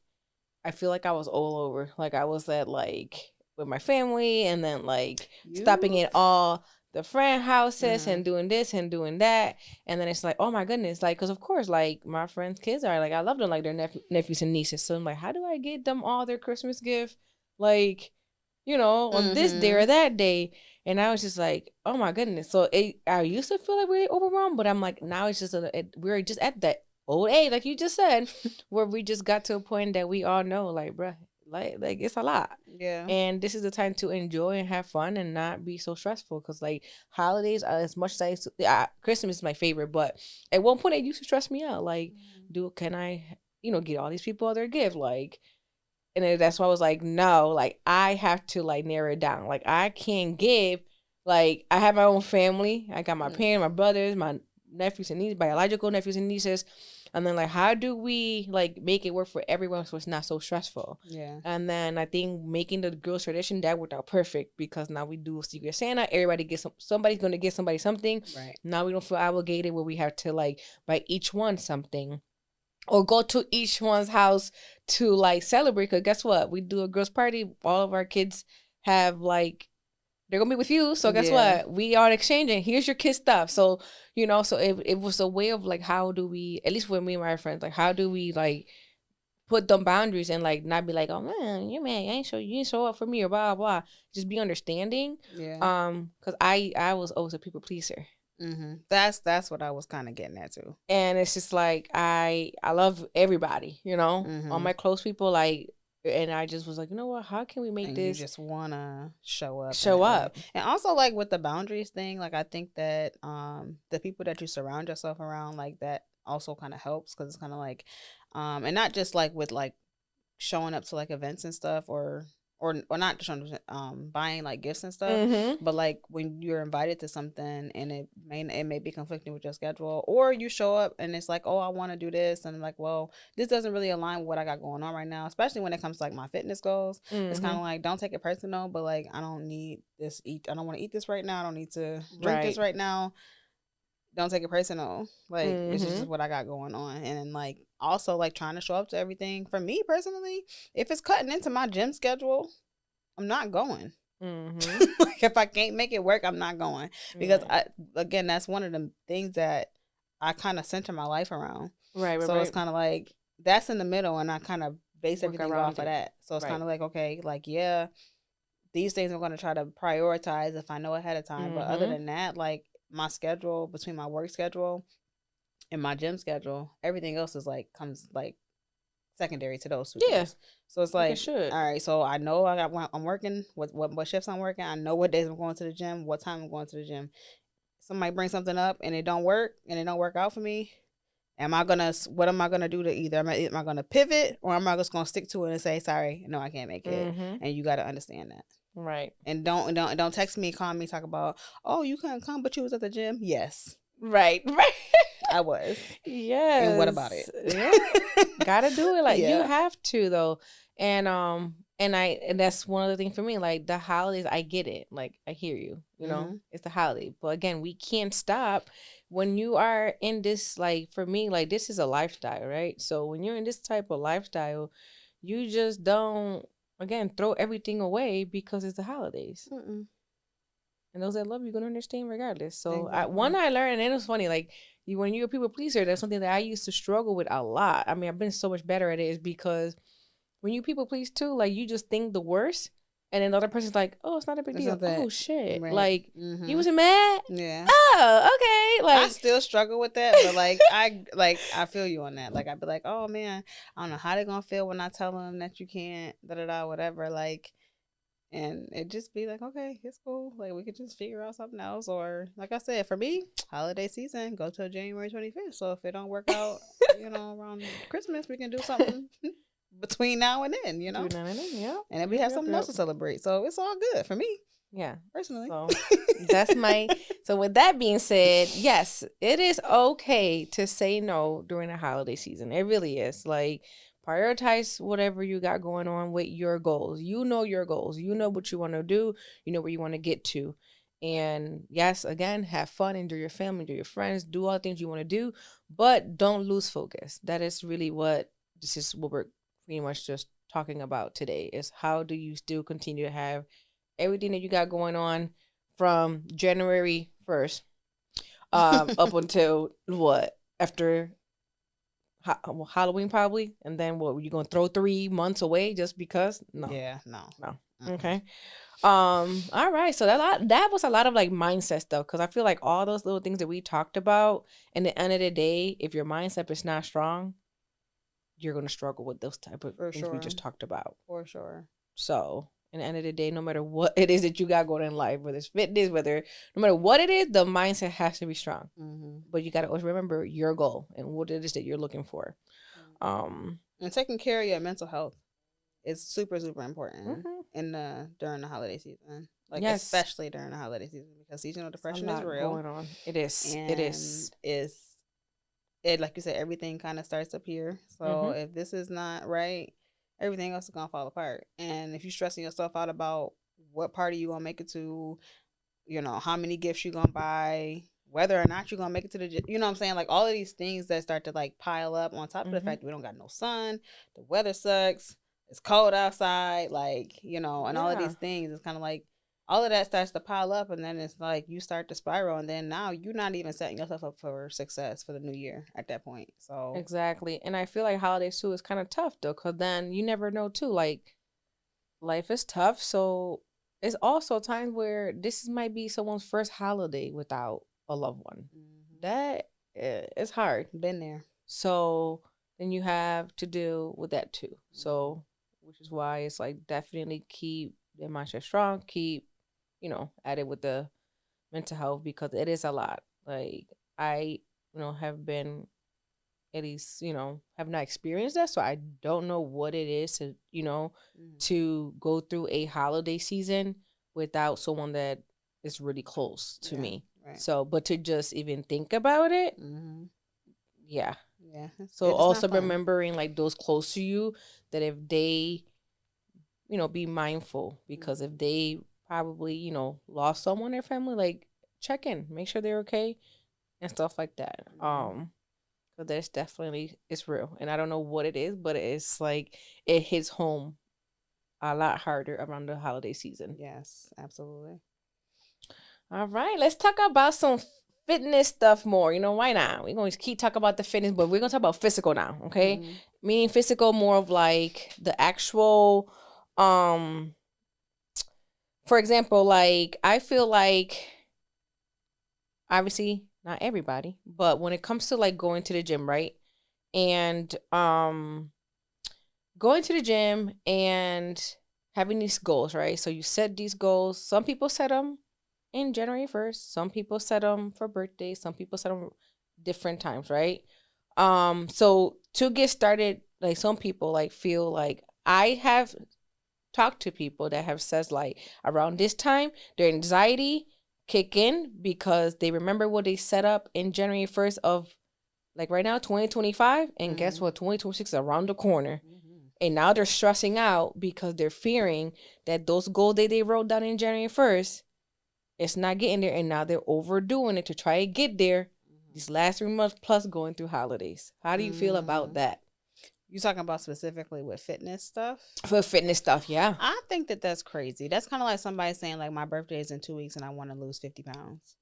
I feel like I was all over. Like I was at like with my family and then like stopping You. in all the friend houses Mm-hmm. and doing this and doing that. And then it's like, oh my goodness, like, cause of course, like my friends' kids are like, I love them, like their nephews and nieces. So I'm like, how do I get them all their Christmas gift? Like, on this day Mm-hmm. or that day. And I was just like, oh my goodness. So I used to feel like really overwhelmed, but I'm like, now it's just, we're just at that old age, like you just said, where we just got to a point that we all know, like, bruh, like it's a lot. Yeah. And this is the time to enjoy and have fun and not be so stressful. Cause like holidays, as much as Christmas is my favorite, but at one point it used to stress me out. Like, can I, get all these people their gift? Like, and then that's why I was like, no, like I have to like narrow it down. Like I can't give, like I have my own family. I got my Mm. parents, my brothers, my nephews and nieces, biological nephews and nieces. And then like how do we like make it work for everyone so it's not so stressful? Yeah. And then I think making the girls tradition that worked out perfect because now we do Secret Santa. Everybody gets somebody's gonna get somebody something. Right. Now we don't feel obligated where we have to like buy each one something or go to each one's house to like celebrate. Cause guess what? We do a girls' party. All of our kids have like they're gonna be with you. So guess Yeah. what? We are exchanging. Here's your kid stuff. So so it was a way of like how do we at least with me and my friends like how do we like put them boundaries and like not be like oh man you man you ain't show up for me or blah blah. Just be understanding. Yeah. Cause I was always a people pleaser. Mm-hmm. That's what I was kind of getting at too. And it's just like I love everybody, all Mm-hmm. my close people, like, and I just was like, you know what, how can we make And you this just wanna show up in show that way. up? And also like with the boundaries thing, like I think that the people that you surround yourself around like that also kind of helps because it's kind of like and not just like with like showing up to like events and stuff or or not just buying like gifts and stuff, Mm-hmm. but like when you're invited to something and it may be conflicting with your schedule, or you show up and it's like, oh, I want to do this, and I'm like, well, this doesn't really align with what I got going on right now, especially when it comes to like my fitness goals. It's kind Mm-hmm. of like, don't take it personal, but like, I don't need this eat I don't want to eat this right now, I don't need to drink this Right. right now. Don't take it personal. Like, it's Mm-hmm. just what I got going on. And then like also like trying to show up to everything. For me personally, if it's cutting into my gym schedule, I'm not going. Mm-hmm. Like, if I can't make it work, I'm not going. Because Right. again, that's one of the things that I kind of center my life around. Right. Right. So it's Right. kind of like that's in the middle, and I kind of base Work everything around off of it. that. So it's kind Right. of like, okay, like, yeah, these things I'm going to try to prioritize if I know ahead of time. But other Mm-hmm. than that, like my schedule, between my work schedule and my gym schedule, everything else is like comes like secondary to those two Yeah. things. So it's Like it like, should. all right, so I know I'm working, what shifts I'm working. I know what days I'm going to the gym, what time I'm going to the gym. Somebody brings something up and it don't work and it don't work out for me. What am I gonna do to either am I gonna pivot, or am I just gonna stick to it and say, sorry, no, I can't make it, Mm-hmm. and you got to understand that. Right. And don't text me, call me, talk about, oh, you couldn't come but you was at the gym. Yes, Right. Right. I was. And what about Yes. it? Yeah. Gotta do it. Like you Yeah. have to though. And that's one of the things for me. Like the holidays, I get it. Like I hear you. You know, Mm-hmm. it's the holiday. But again, we can't stop when you are in this. Like for me, like this is a lifestyle, right? So when you're in this type of lifestyle, you just don't again throw everything away because it's the holidays. Mm-mm. And those that love you gonna understand regardless. So one Exactly. I learned, and it was funny, like when you're a people pleaser, that's something that I used to struggle with a lot. I mean, I've been so much better at it, is because when you people please too, like you just think the worst, and then the other person's like, "Oh, it's not a big It's deal." not Oh that shit! right. Like you Mm-hmm. wasn't mad. Yeah. Oh, okay. I Like still struggle with that, but I feel you on that. Like I'd be like, oh man, I don't know how they're gonna feel when I tell them that you can't, da da da, whatever. Like, and it just be like, okay, it's cool. Like we could just figure out something else, or like I said, for me, holiday season, go till January 25th. So if it don't work out, around Christmas, we can do something between now and then, between now and then, yeah, and then we yep, have yep, something else yep. to celebrate. So it's all good for me Yeah. personally. So that's my so with that being said, yes, it is okay to say no during the holiday season. It really is. Like prioritize whatever you got going on with your goals. You know your goals. You know what you want to do. You know where you want to get to. And yes, again, have fun, enjoy your family, enjoy your friends, do all the things you want to do, but don't lose focus. That is really what we're pretty much just talking about today, is how do you still continue to have everything that you got going on from January 1st up until what? After Halloween probably, and then what, you going to throw 3 months away just because? No. Yeah, no. No. Mm-mm. Okay. All right, so that was a lot of like mindset stuff, because I feel like all those little things that we talked about, in the end of the day, if your mindset is not strong, you're going to struggle with those type of For things we sure. just talked about. For sure. So, in the end of the day, no matter what it is that you got going in life, whether it's fitness, no matter what it is, the mindset has to be strong. Mm-hmm. But you got to always remember your goal and what it is that you're looking for. And taking care of your mental health is super, super important Mhm. during the holiday season. Like, Yes, especially during the holiday season, because seasonal it's a depression is lot real, going on. It is. It and is. it like you said, everything kind of starts up here. So Mhm. if this is not right, everything else is gonna fall apart. And if you're stressing yourself out about what party you gonna make it to, how many gifts you gonna buy, whether or not you're gonna make it to the, you know what I'm saying? Like all of these things that start to like pile up on top of the Mhm. fact that we don't got no sun, the weather sucks, it's cold outside, like, and all of Yeah. these things, it's kind of like all of that starts to pile up, and then it's like you start to spiral, and then now you're not even setting yourself up for success for the new year at that point. So Exactly. And I feel like holidays too is kind of tough though, because then you never know too. Like life is tough, so it's also times where might be someone's first holiday without a loved one. That is hard. been there. So then you have to deal with that too. So, which is why it's like definitely keep your mindset strong, keep, at it with the mental health, because it is a lot. Like I, have been at least, have not experienced that. So I don't know what it is to, to go through a holiday season without someone that is really close to me. Right. So, but to just even think about it, yeah. Yeah. So also remembering like those close to you, that if they, be mindful, because if they probably, lost someone in their family, like check in, make sure they're okay and stuff like that. But there's definitely, it's real. And I don't know what it is, but it's like it hits home a lot harder around the holiday season. Yes, absolutely. All right, let's talk about some fitness stuff more. Why not? We're going to keep talking about the fitness, but we're going to talk about physical now, okay? Meaning physical, more of like the actual, for example, like I feel like, obviously not everybody, but when it comes to like going to the gym, right? And going to the gym and having these goals, right? So you set these goals. Some people set them in January 1st. Some people set them for birthdays. Some people set them different times, right? So to get started, like some people like feel like, I have talked to people that have said like around this time their anxiety kick in because they remember what they set up in January 1st of like right now 2025, and guess what, 2026 is around the corner. And now they're stressing out because they're fearing that those goals that they wrote down in January 1st, it's not getting there, and now they're overdoing it to try to get there these last 3 months plus going through holidays. How do you feel about that? You talking about specifically with fitness stuff? For fitness stuff, yeah. I think that that's crazy. That's kind of like somebody saying like my birthday is in 2 weeks and I want to lose 50 pounds.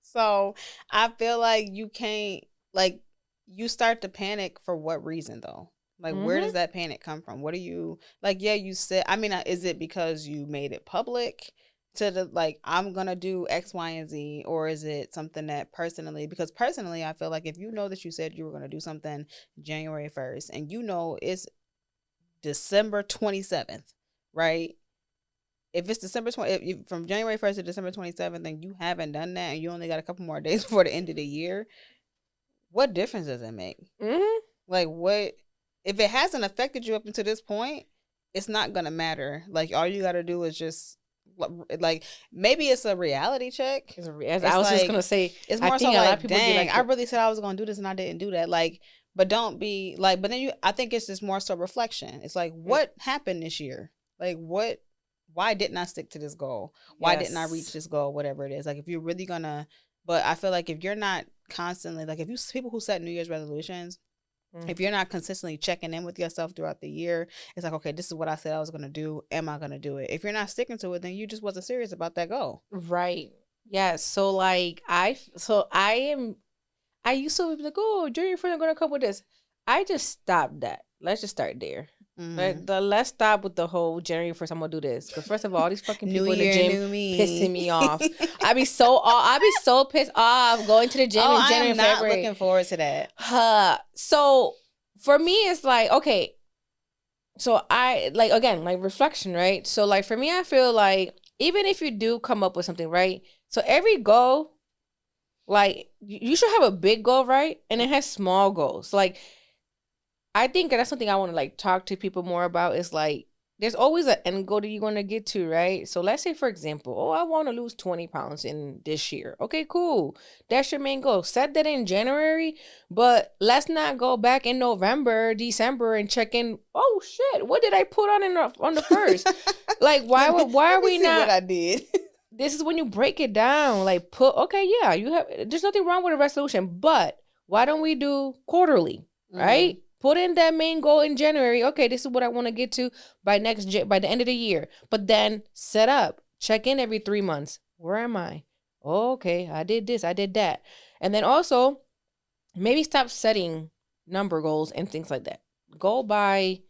So I feel like you can't, like, you start to panic for what reason though? Like, where does that panic come from? What are you, like, yeah, you said, I mean, is it because you made it public to the, like, I'm going to do X, Y, and Z, or is it something that personally, because personally, I feel like if you know that you said you were going to do something January 1st and you know it's December 27th, right? If it's December 20, from January 1st to December 27th, and you haven't done that, and you only got a couple more days before the end of the year, what difference does it make? Like, what if it hasn't affected you up until this point? It's not gonna matter. Like, all you gotta do is just like maybe it's a reality check. I was just gonna say, it's more so like, dang, I really said I was gonna do this and I didn't do that. Like, but don't be like. But then I think it's just more so reflection. It's like, what happened this year? Like, what? Why didn't I stick to this goal? Why didn't I reach this goal? Whatever it is. Like, if you're really gonna, but I feel like if you're not constantly, like, if you, people who set New Year's resolutions, if you're not consistently checking in with yourself throughout the year, it's like, okay, this is what I said I was going to do. Am I going to do it? If you're not sticking to it, then you just wasn't serious about that goal. Right. Yeah. So like, I used to be like, oh, January 1st, I'm going to come with this. I just stopped that. Let's just start there. Let's stop with the whole January 1st, I'm gonna do this. Because first of all these fucking people in the gym pissing me off. I be so pissed off going to the gym in January, I'm not February. Looking forward to that. So for me, it's like, okay. So I like, again, like reflection, right? So like for me, I feel like even if you do come up with something, right? So every goal, like you should have a big goal, right? And it has small goals. Like, I think that's something I want to like talk to people more about, is like, there's always an end goal that you want to get to, right? So let's say, for example, oh, I want to lose 20 pounds in this year. Okay, cool. That's your main goal. Set that in January, but let's not go back in November, December and check in. Oh shit, what did I put on the first? Like, why are we not? What I did. This is when you break it down. Like, okay, yeah, there's nothing wrong with a resolution, but why don't we do quarterly, right? Put in that main goal in January. Okay, this is what I want to get to by the end of the year. But then set up, check in every 3 months. Where am I? Oh, okay, I did this, I did that. And then also, maybe stop setting number goals and things like that. Go by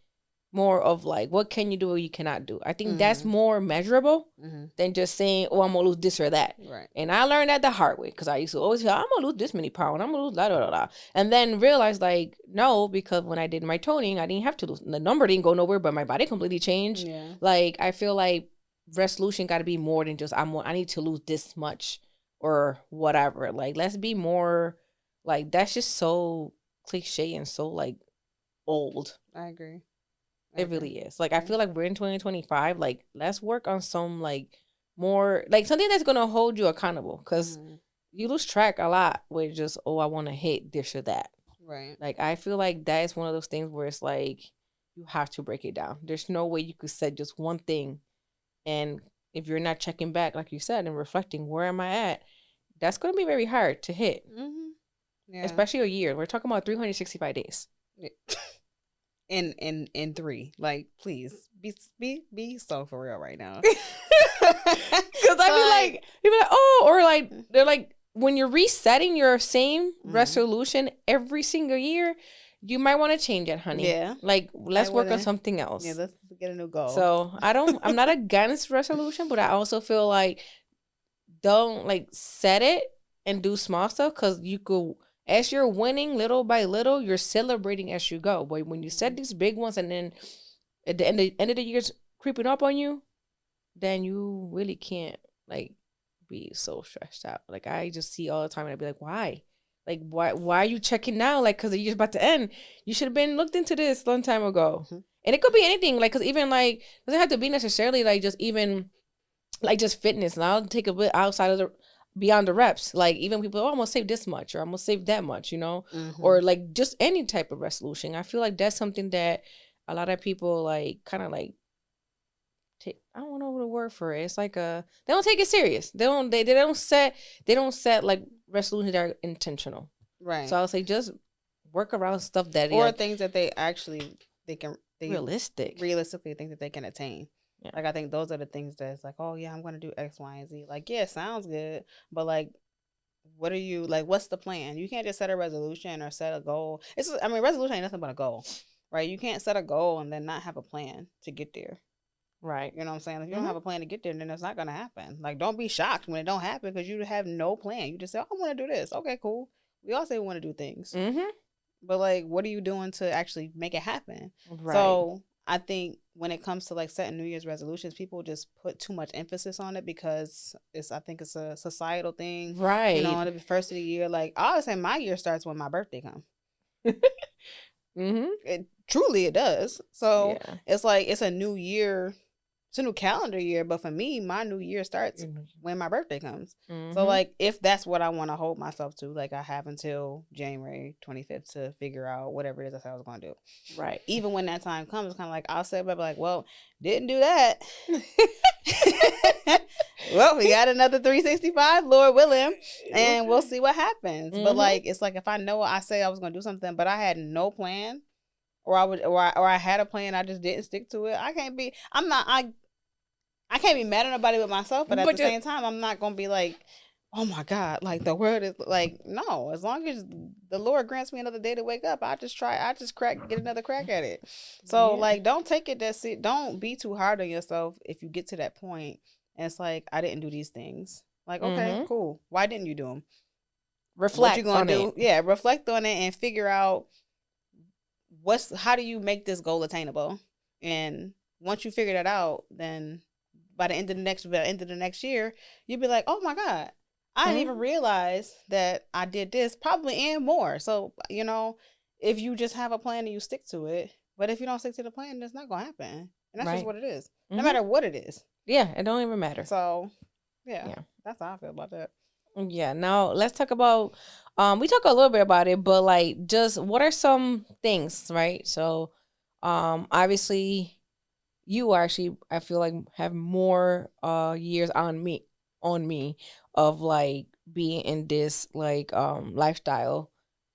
more of like, what can you do or you cannot do. I think that's more measurable than just saying, oh, I'm going to lose this or that. Right. And I learned that the hard way, because I used to always hear, I'm going to lose this many pounds. I'm going to lose blah, blah, blah. And then realized like, no, because when I did my toning, I didn't have to lose. The number didn't go nowhere, but my body completely changed. Yeah. Like, I feel like resolution got to be more than just, I need to lose this much or whatever. Like, let's be more Like that's just so cliche and so like old. I agree. I It agree. really is. Like I feel like we're in 2025. Like let's work on some like more like something that's gonna hold you accountable because Mm-hmm. you lose track a lot with just oh I want to hit this or that. Right. Like I feel like that is one of those things where it's like you have to break it down. There's no way you could set just one thing, and if you're not checking back, like you said, and reflecting, where am I at? That's going to be very hard to hit, Mm-hmm. Yeah. especially a year. We're talking about 365 days. In 3, like, please be so for real right now. Because I be like, people like, oh, or like they're like when you're resetting your same resolution every single year, you might want to change it, honey. Yeah. Like let's work on something else. Yeah, let's get a new goal. So I'm not against resolution, but I also feel like don't like set it and do small stuff because you could as you're winning little by little, you're celebrating as you go. But when you set these big ones and then at the end of the year's creeping up on you, then you really can't like be so stressed out. Like I just see all the time and I'd be like, why? Like why are you checking now? Like because the year's about to end. You should have been looked into this a long time ago. Mm-hmm. And it could be anything, like because even like doesn't have to be necessarily like just even like just fitness. And I'll take a bit outside of the beyond the reps. Like even people, oh, I'm gonna save this much or I'm gonna save that much, you know? Mm-hmm. Or like just any type of resolution. I feel like that's something that a lot of people like kind of like I don't know the word for it. It's like they don't take it serious. They don't set like resolutions that are intentional. Right. So I would say just work around stuff that or like, things that they actually they realistically think that they can attain. Yeah. Like I think those are the things that's like, oh yeah, I'm gonna do X, Y, and Z. Like yeah, sounds good, but like, what are you like? What's the plan? You can't just set a resolution or set a goal. Resolution ain't nothing but a goal, right? You can't set a goal and then not have a plan to get there. Right. You know what I'm saying? If you don't have a plan to get there, then it's not going to happen. Like, don't be shocked when it don't happen because you have no plan. You just say, oh, I want to do this. Okay, cool. We all say we want to do things. Mm-hmm. But, like, what are you doing to actually make it happen? Right. So, I think when it comes to, like, setting New Year's resolutions, people just put too much emphasis on it because I think it's a societal thing. Right. You know, on the first of the year. Like, I always say my year starts when my birthday comes. Mm-hmm. It does. So, yeah. It's like, it's a new year. It's a new calendar year, but for me, my new year starts when my birthday comes. Mm-hmm. So, like, if that's what I want to hold myself to, like, I have until January 25th to figure out whatever it is I said I was going to do. Right. Even when that time comes, it's kind of like, I'll say, but like, well, didn't do that. Well, we got another 365, Lord willing, and we'll see what happens. Mm-hmm. But, like, it's like if I know I say I was going to do something, but I had no plan, or I had a plan, I just didn't stick to it. I can't be mad at nobody but myself, but at the same time, I'm not gonna be like, oh my God, like the word is like, no. As long as the Lord grants me another day to wake up, get another crack at it. So like, don't take it don't be too hard on yourself if you get to that point and it's like, I didn't do these things. Like, okay, cool. Why didn't you do them? Reflect. What you gonna do? Yeah, reflect on it and figure out how do you make this goal attainable? And once you figure that out, then by the end of the next year, you'll be like, oh my God, I didn't even realize that I did this, probably and more. So, you know, if you just have a plan and you stick to it, but if you don't stick to the plan, it's not gonna happen. And that's just what it is. No matter what it is. Yeah, it don't even matter. So yeah, that's how I feel about that. Yeah. Now let's talk about we talk a little bit about it, but like just what are some things, right? So obviously you actually I feel like have more years on me of like being in this like lifestyle,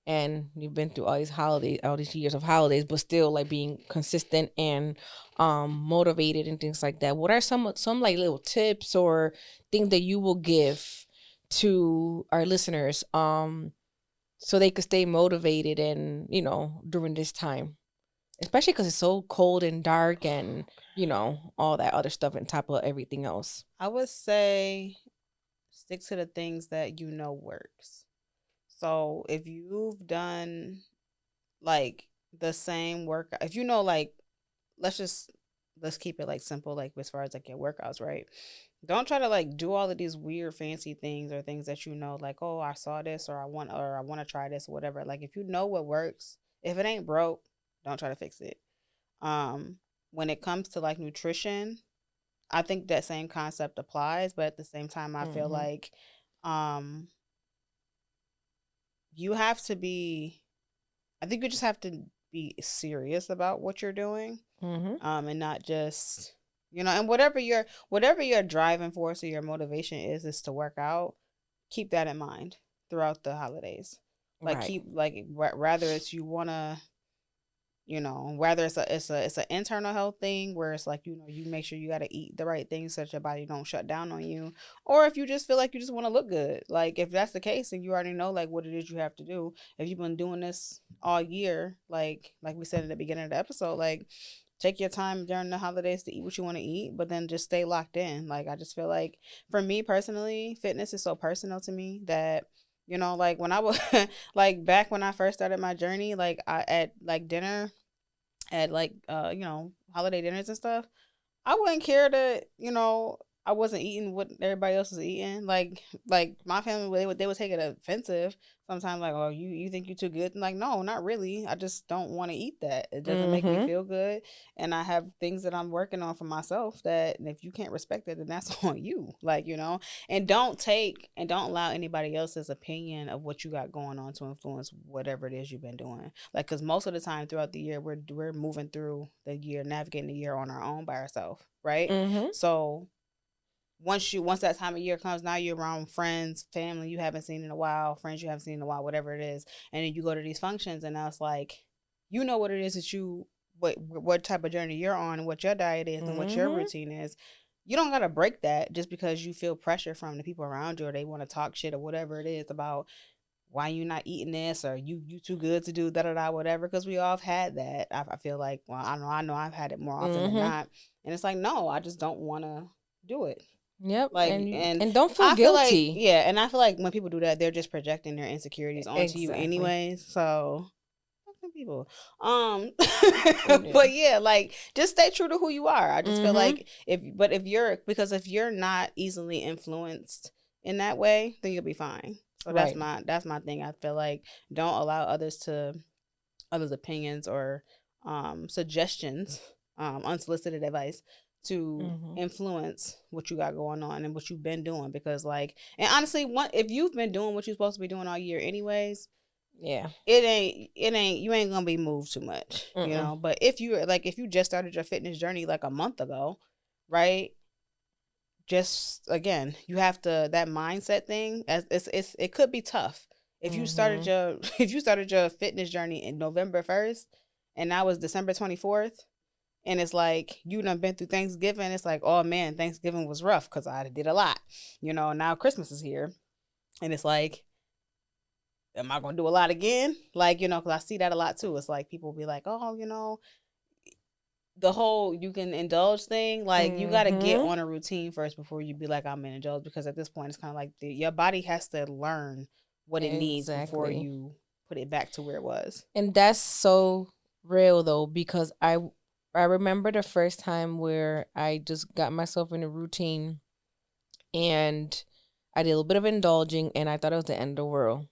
and you've been through all these years of holidays, but still like being consistent and motivated and things like that. What are some like little tips or things that you will give to our listeners so they could stay motivated and, you know, during this time? Especially because it's so cold and dark and, you know, all that other stuff on top of everything else. I would say stick to the things that you know works. So if you've done like the same work, if you know, like, let's keep it like simple, like as far as like your workouts, right? Don't try to like do all of these weird fancy things or things that you know, like, oh, I saw this or I want to try this or whatever. Like if you know what works, if it ain't broke, don't try to fix it. Um, when it comes to like nutrition, I think that same concept applies, but at the same time, I feel Mm-hmm. like um you have to be. I think you just have to be serious about what you're doing, Mm-hmm. and not just and whatever your driving force or your motivation is to work out. Keep that in mind throughout the holidays. Like Right. rather it's you wanna whether it's an internal health thing where it's like you make sure you got to eat the right things so that your body don't shut down on you, or if you just feel like you just want to look good. Like if that's the case, then you already know like what it is you have to do. If you've been doing this all year, like we said at the beginning of the episode, like take your time during the holidays to eat what you want to eat, but then just stay locked in. Like I just feel like for me personally, fitness is so personal to me that like when I was like back when I first started my journey, like I at like dinner at like holiday dinners and stuff, I wouldn't care that I wasn't eating what everybody else was eating. Like my family, they would take it offensive sometimes. Like, oh, you think you're too good? And like, no, not really. I just don't want to eat that. It doesn't make me Mm-hmm. feel good, and I have things that I'm working on for myself. That if you can't respect it, then that's on you. Like and don't allow anybody else's opinion of what you got going on to influence whatever it is you've been doing. Like, because most of the time throughout the year, we're moving through the year, navigating the year on our own by ourselves, right? Mm-hmm. So once that time of year comes, now you're around friends, family you haven't seen in a while, friends you haven't seen in a while, whatever it is, and then you go to these functions, and now it's like what it is that what type of journey you're on, and what your diet is, and what your Mm-hmm. routine is. You don't gotta break that just because you feel pressure from the people around you, or they want to talk shit or whatever it is about why you not eating this, or you too good to do da da da whatever. Because we all have had that. I feel like, well, I know I've had it more often than Mm-hmm. not, and it's like, no, I just don't want to do it. Yep. Like, And and don't feel I feel like, guilty. yeah, and I feel like when people do that, they're just projecting their insecurities onto you Exactly. anyways. So fucking people. Yeah. But yeah, like just stay true to who you are. I just feel Mm-hmm. like if you're not easily influenced in that way, then you'll be fine. So Right. that's my thing. I feel like don't allow others' opinions or suggestions, unsolicited advice to Mm-hmm. influence what you got going on and what you've been doing. Because and honestly, if you've been doing what you're supposed to be doing all year anyways, Yeah. it ain't you ain't gonna be moved too much, Mm-mm. But if you just started your fitness journey like a month ago, right? Just again, you have to that mindset thing. As it could be tough if you started Mm-hmm. your if you started your fitness journey in November 1st, and that was December 24th, and it's like you done been through Thanksgiving. It's like, oh man, Thanksgiving was rough because I did a lot, Now Christmas is here, and it's like, am I gonna do a lot again? Like, because I see that a lot too. It's like people be like, oh, the whole you can indulge thing. Like, you got to get Mm-hmm. on a routine first before you be like, I'm gonna indulge, because at this point it's kind of like your body has to learn what it needs before Exactly. you put it back to where it was. And that's so real though, because I remember the first time where I just got myself in a routine and I did a little bit of indulging and I thought it was the end of the world.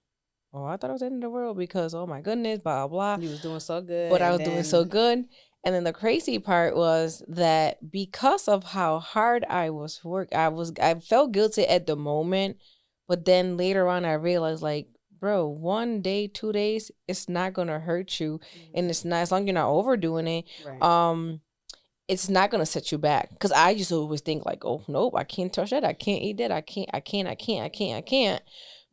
Oh, I thought it was the end of the world because oh my goodness, blah blah. You was doing so good, But I and was doing so then good. And then the crazy part was that because of how hard I was I felt guilty at the moment, but then later on I realized like, bro, 1 day, 2 days, it's not gonna hurt you. And Mhm. it's not as long as you're not overdoing it, Right. um, it's not gonna set you back. Cause I used to always think like, oh nope, I can't touch that, I can't eat that, I can't.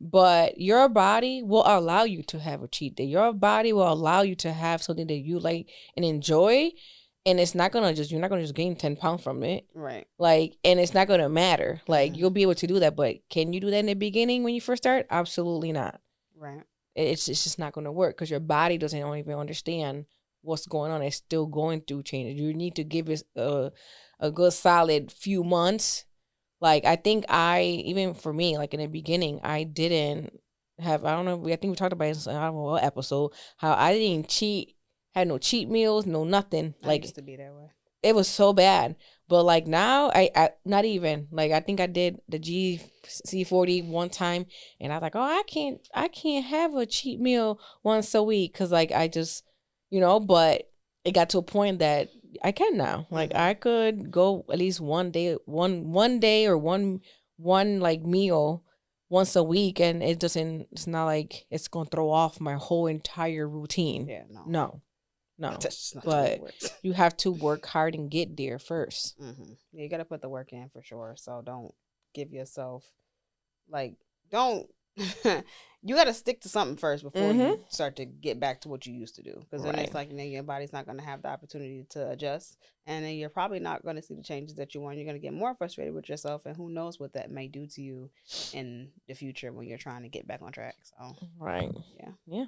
But your body will allow you to have a cheat day. Your body will allow you to have something that you like and enjoy. And it's not gonna just you're not gonna just gain 10 pounds from it. Right. Like, and it's not gonna matter. Like Mhm. you'll be able to do that, but can you do that in the beginning when you first start? Absolutely not. Right. It's just not gonna work because your body doesn't even understand what's going on. It's still going through changes. You need to give it a good solid few months. Like I think even for me, like in the beginning, I didn't have I don't know, I think we talked about it in I don't know what episode, how I didn't cheat, had no cheat meals, no nothing. I used Like to be that way. it was so bad. But like now, I not even like I think I did the GC40 one time, and I was like, oh, I can't have a cheat meal once a week because like I just, but it got to a point that I can now. Like I could go at least one day or one like meal once a week, and it's not like it's gonna throw off my whole entire routine. Yeah, no. No, That's just not the way it but works. you have to work hard and get there 1st. Yeah, you got to put the work in for sure. So don't give yourself, like, don't. You got to stick to something first before you start to get back to what you used to do. Because then it's like, your body's not going to have the opportunity to adjust. And then you're probably not going to see the changes that you want. You're going to get more frustrated with yourself. And who knows what that may do to you in the future when you're trying to get back on track. So, Yeah.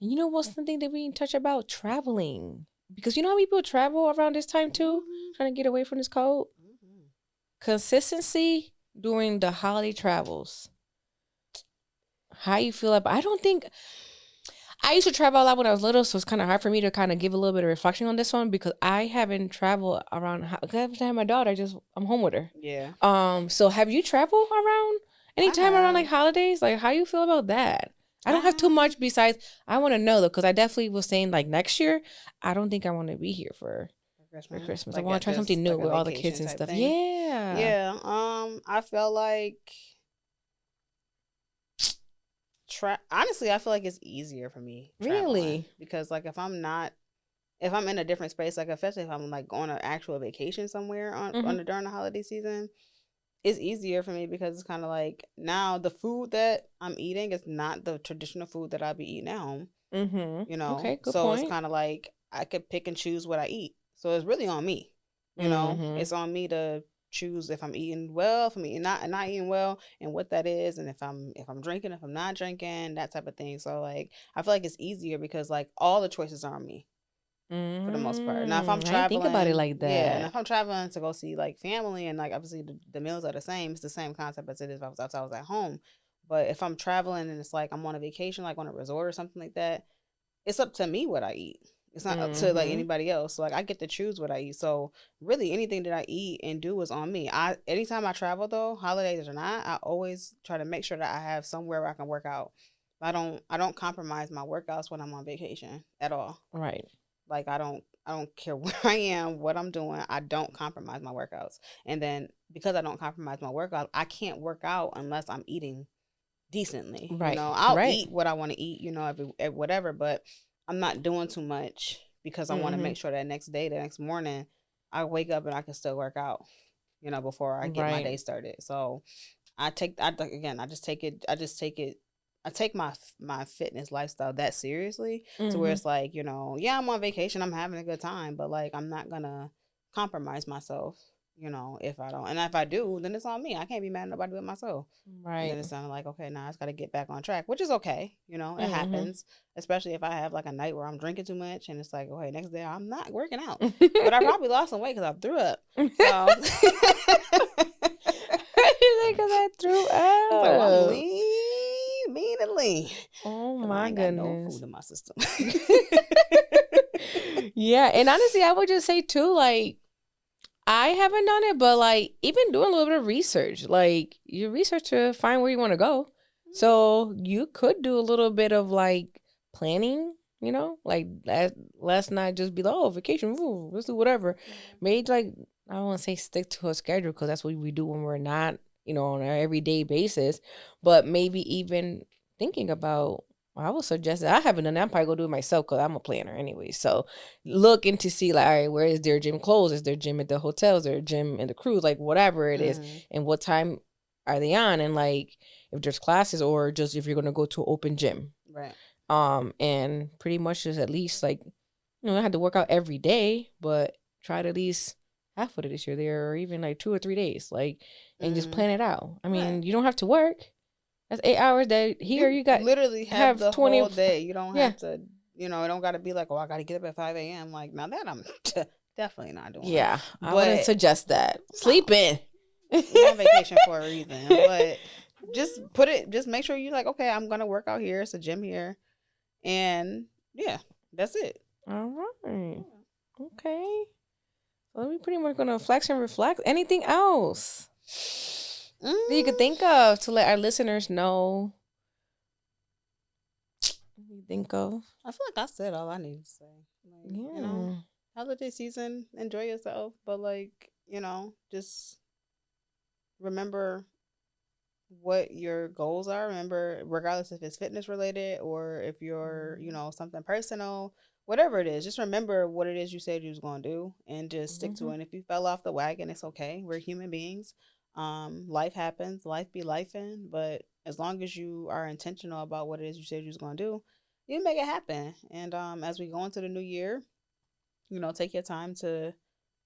And you know what's something that we didn't touch about? Traveling. Because you know how people travel around this time too? Trying to get away from this cold? Consistency during the holiday travels. How you feel about? I don't think I used to travel a lot when I was little, so it's kind of hard for me to kind of give a little bit of reflection on this one because I haven't traveled around. Because every time my daughter, I'm home with her. Yeah. So have you traveled around anytime around like holidays? Like how you feel about that? I don't have too much besides I want to know though because I definitely was saying like next year I don't think I want to be here for Christmas. Like I want to try something new like with all the kids and stuff. Thing. Yeah. Yeah. I felt like honestly, I feel like it's easier for me. Really? Because like if I'm in a different space, like especially if I'm like on an actual vacation somewhere during the holiday season, it's easier for me because it's kind of like now the food that I'm eating is not the traditional food that I'll be eating at home. Okay, good so point. It's kind of like I could pick and choose what I eat. So it's really on me. It's on me to choose if I'm eating well, if I'm eating not eating well, and what that is, and if I'm drinking, if I'm not drinking, that type of thing. So like I feel like it's easier because like all the choices are on me. For the most part. Now, if I'm traveling, I didn't think about it like that. Yeah, and if I'm traveling to go see like family, and like obviously the meals are the same. It's the same concept as it is if I was at home. But if I'm traveling and it's like I'm on a vacation, like on a resort or something like that, it's up to me what I eat. It's not up to like anybody else. So, like I get to choose what I eat. So really, anything that I eat and do is on me. Anytime I travel though, holidays or not, I always try to make sure that I have somewhere where I can work out. I don't compromise my workouts when I'm on vacation at all. Right. Like I don't care where I am, what I'm doing. I don't compromise my workouts. And then because I don't compromise my workout, I can't work out unless I'm eating decently. Right. I'll eat what I want to eat, every whatever, but I'm not doing too much because I want to make sure that the next morning, I wake up and I can still work out, before I get my day started. So I take my fitness lifestyle that seriously to where it's like, I'm on vacation, I'm having a good time, but like I'm not gonna compromise myself, if I don't. And if I do, then it's on me. I can't be mad at nobody but myself. Right. And then it's kind of like, okay, now I just gotta get back on track, which is okay. It happens, especially if I have like a night where I'm drinking too much and it's like, okay, next day I'm not working out. But I probably lost some weight because I threw up. So because I threw up. So I'm lean and lean. Oh my goodness. No food in my system. Yeah, and honestly, I would just say too, like I haven't done it, but like even doing a little bit of research, like you research to find where you want to go. So you could do a little bit of like planning, like let's not just be like, oh, vacation, let's do whatever. Maybe like I don't want to say stick to a schedule because that's what we do when we're not, on an everyday basis. But maybe even thinking about, I would suggest that I haven't done that. I'm probably gonna do it myself because I'm a planner anyway. So looking to see like, all right, where is their gym closed? Is there gym at the hotels? Is there gym in the cruise? Like whatever it is, and what time are they on? And like if there's classes or just if you're gonna go to an open gym, right? And pretty much just at least like, I had to work out every day, but try to at least half of it this year there, or even like 2 or 3 dadays, like, and just plan it out. I mean, you don't have to work. That's 8 hours that here you got literally have the 20 whole day. You don't have to, it don't got to be like, oh, I got to get up at 5 a.m. Like now that I'm definitely not doing. Yeah, I wouldn't suggest that. Sleep in. You're on vacation for a reason, but just make sure you're like, okay, I'm gonna work out here. It's a gym here, and yeah, that's it. All right. Okay. So we pretty much gonna flex and reflect. Anything else that you could Mm, think of to let our listeners know? You think of? I feel like I said all I need to say. Like, Yeah. holiday season, enjoy yourself, but like, just remember what your goals are. Remember, regardless if it's fitness related or if you're, something personal, whatever it is, just remember what it is you said you was gonna do and just stick to Mm-hmm. it. And if you fell off the wagon, it's okay. We're human beings. Life happens, life be lifing, but as long as you are intentional about what it is you said you was gonna do, you make it happen. And as we go into the new year, take your time to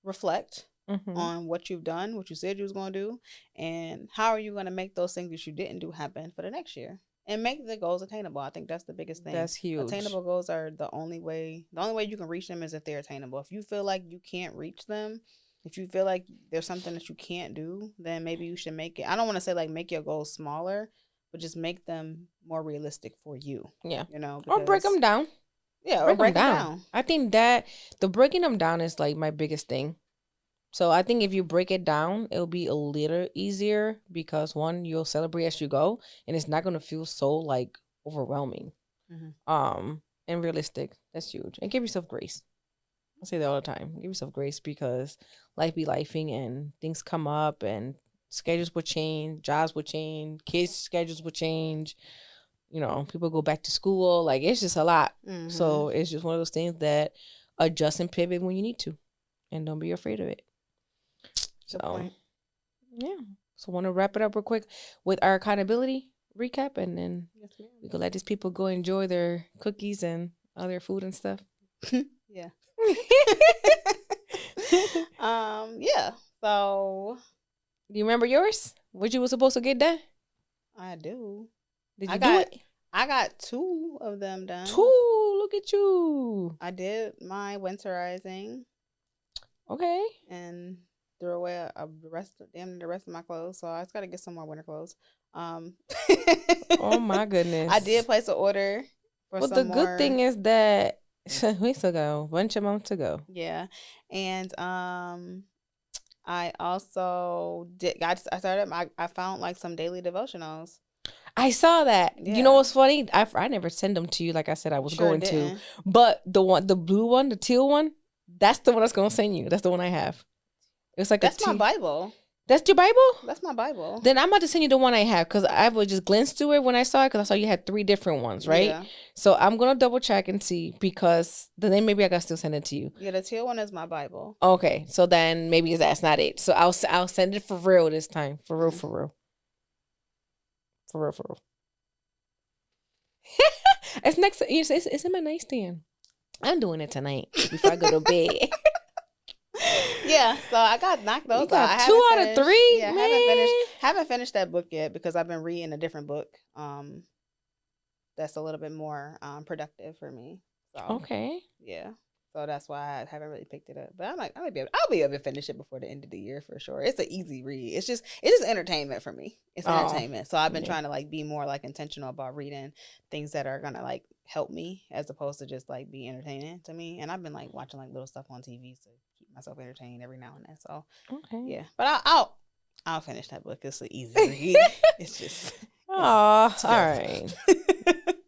reflect Mm-hmm. on what you've done, what you said you was going to do, and how are you going to make those things that you didn't do happen for the next year and make the goals attainable. I think that's the biggest thing. That's huge. Attainable goals are the only way you can reach them is if they're attainable. If you feel like you can't reach them, if you feel like there's something that you can't do, then maybe you should make it. I don't want to say like make your goals smaller, but just make them more realistic for you. Yeah. Or break Because them down. yeah, or Break them break them down. down. I think that the breaking them down is like my biggest thing. So I think if you break it down, it'll be a little easier because one, you'll celebrate as you go, and it's not gonna feel so like overwhelming. And realistic. That's huge. And give yourself grace. I say that all the time. Give yourself grace because life be lifing and things come up and schedules will change, jobs will change, kids' schedules will change. People go back to school. Like it's just a lot. So it's just one of those things that adjust and pivot when you need to, and don't be afraid of it. So, yeah. So, want to wrap it up real quick with our accountability recap, and then we can let these people go enjoy their cookies and other food and stuff. Yeah. Yeah. So, do you remember yours? What you were supposed to get done? I do. Did you do it? I got 2 of them done. 2. Look at you. I did my winterizing. Okay. And threw away the rest of my clothes. So I just gotta get some more winter clothes. Oh my goodness. I did place an order for some more. But the good thing is that we still got a bunch of months to go. Yeah. And I also did I found like some daily devotionals. I saw that. Yeah. You know what's funny? I never send them to you like I said I was going to. But the blue one, the teal one, that's the one that's going to send you. That's the one I have. It's like that's my Bible. That's your Bible? That's my Bible. Then I'm about to send you the one I have because I would just glance through it when I saw it because I saw you had 3 different ones, right? Yeah. So I'm going to double check and see because then maybe I can still send it to you. Yeah, the teal one is my Bible. Okay. So then maybe that's not it. So I'll send it for real this time. For real, for real. For real, for real. It's next. It's in my nightstand. I'm doing it tonight before I go to bed. Yeah, so I got knocked those out. 2 out of 3. Yeah, man. haven't finished that book yet because I've been reading a different book. That's a little bit more productive for me. So okay. Yeah. So that's why I haven't really picked it up. But I'm like, I'll be able to finish it before the end of the year for sure. It's an easy read. It's just entertainment for me. It's entertainment. So I've been trying to like be more like intentional about reading things that are gonna like help me as opposed to just like be entertaining to me. And I've been like watching like little stuff on TV to keep myself entertained every now and then. So yeah. But I'll finish that book. It's an easy read. It's just all right.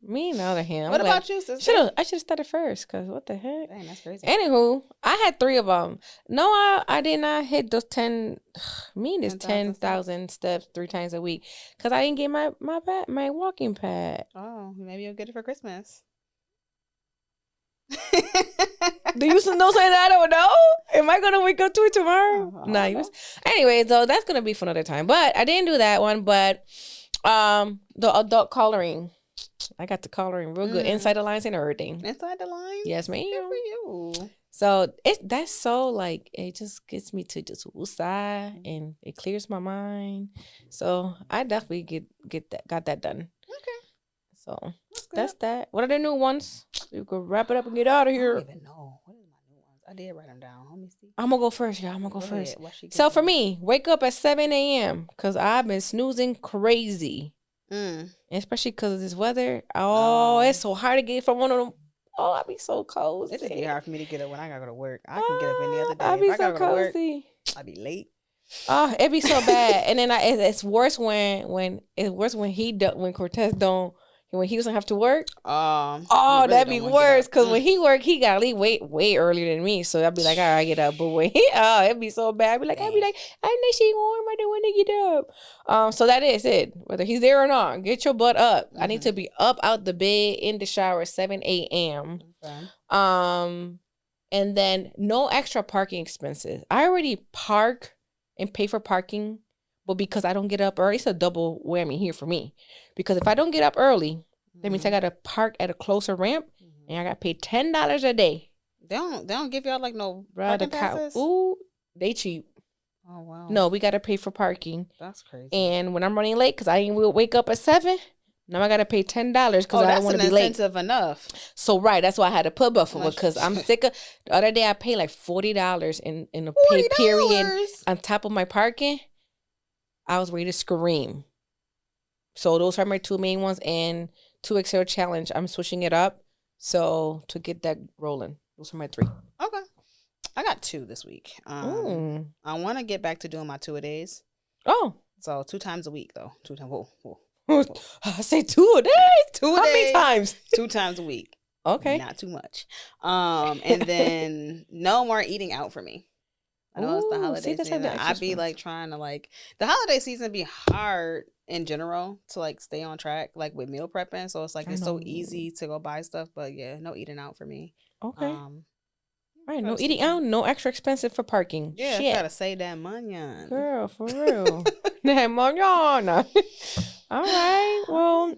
Me, on the other hand. What about you, sister? I should have started first, because what the heck? Dang, that's crazy. Anywho, I had 3 of them. No, I did not hit those 10. This 10,000 steps 3 times a week, because I didn't get my walking pad. Oh, maybe you'll get it for Christmas. Do you know something I don't know? Am I gonna wake up to it tomorrow? No. Anyway, so that's gonna be for another time. But I didn't do that one. But the adult coloring. I got the coloring real good. Inside the lines and everything. Inside the lines? Yes, ma'am. Good for you. So that's so like it just gets me to just woosah and it clears my mind. So I definitely got that done. Okay. So that's that. What are the new ones? You could wrap it up and get out of here. I don't even know. What are my new ones? I did write them down. Let me see. I'm gonna go first, y'all. Go first. So for me, wake up at 7 a.m. because I've been snoozing crazy. Especially because of this weather. Oh, it's so hard to get from one of them Oh, I'd be so cozy. It just be hard for me to get up when I gotta go to work. I can get up any other day. I'd be if I so gotta go to work, cozy. I'd be late. Oh, it'd be so bad. And then it's worse when Cortez don't when he doesn't have to work. Oh, really that'd be worse because when he work, he gotta leave way earlier than me. So I'd be like, all right, get up. But when it'd be so bad. I'd be like, I know she warm. I don't want to get up. So that is it. Whether he's there or not, get your butt up. I need to be up out the bed in the shower at 7 a.m. Okay. And then no extra parking expenses. I already park and pay for parking, but because I don't get up early, it's a double whammy here for me. Because if I don't get up early, that means I gotta park at a closer ramp, and I gotta pay $10 a day. They don't give y'all like no parking passes? Ooh, they cheap. Oh wow. No, we gotta pay for parking. That's crazy. And when I'm running late, cause I will wake up at 7. Now I gotta pay $10 because I don't want to be late. That's incentive enough. So right, that's why I had to put buffer because I'm sick of. The other day I paid like $40 in a pay period on top of my parking. I was ready to scream. So those are my two main ones, and 2XL challenge. I'm switching it up, so to get that rolling. Those are my 3. Okay, I got 2 this week. I want to get back to doing my 2-a-days. Oh, so 2 times a week though. 2 times. Whoa. I say 2 a day. 2 a day. How many times? 2 times a week. Okay. Not too much. And then no more eating out for me. I know it's the holiday season. I'd be like trying to like the holiday season be hard in general to like stay on track like with meal prepping. So it's like it's so easy to go buy stuff. But yeah, no eating out for me. Okay. Right, no eating out, no extra expensive for parking. Yeah, shit. Gotta save that money. Girl, for real. That money. All right. Well,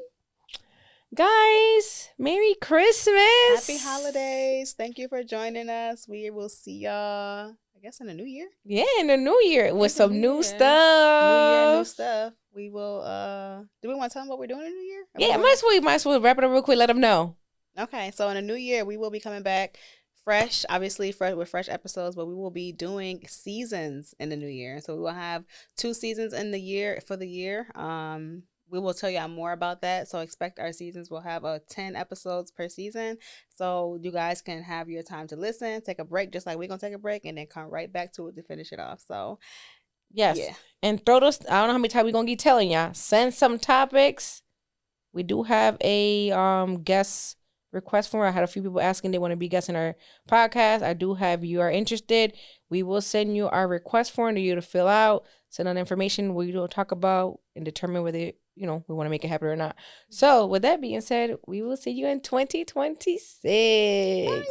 guys, Merry Christmas. Happy holidays. Thank you for joining us. We will see y'all, I guess, in the new year. Yeah, in the new year with some new stuff. New year, new stuff. We will, do we want to tell them what we're doing in the new year? Yeah, might as well wrap it up real quick. Let them know. Okay, so in the new year, we will be coming back fresh, obviously fresh with fresh episodes, but we will be doing seasons in the new year. So we will have 2 seasons in the year for the year. We will tell y'all more about that. So expect our seasons. We'll have 10 episodes per season. So you guys can have your time to listen, take a break, just like we're going to take a break, and then come right back to it to finish it off. So, yes. Yeah. And throw those, I don't know how many times we're going to keep telling y'all. Send some topics. We do have a guest request form. I had a few people asking they want to be guests in our podcast. I do have, you are interested, we will send you our request form to you to fill out, send out information we will talk about and determine whether we want to make it happen or not. So with that being said, we will see you in 2026. Bye,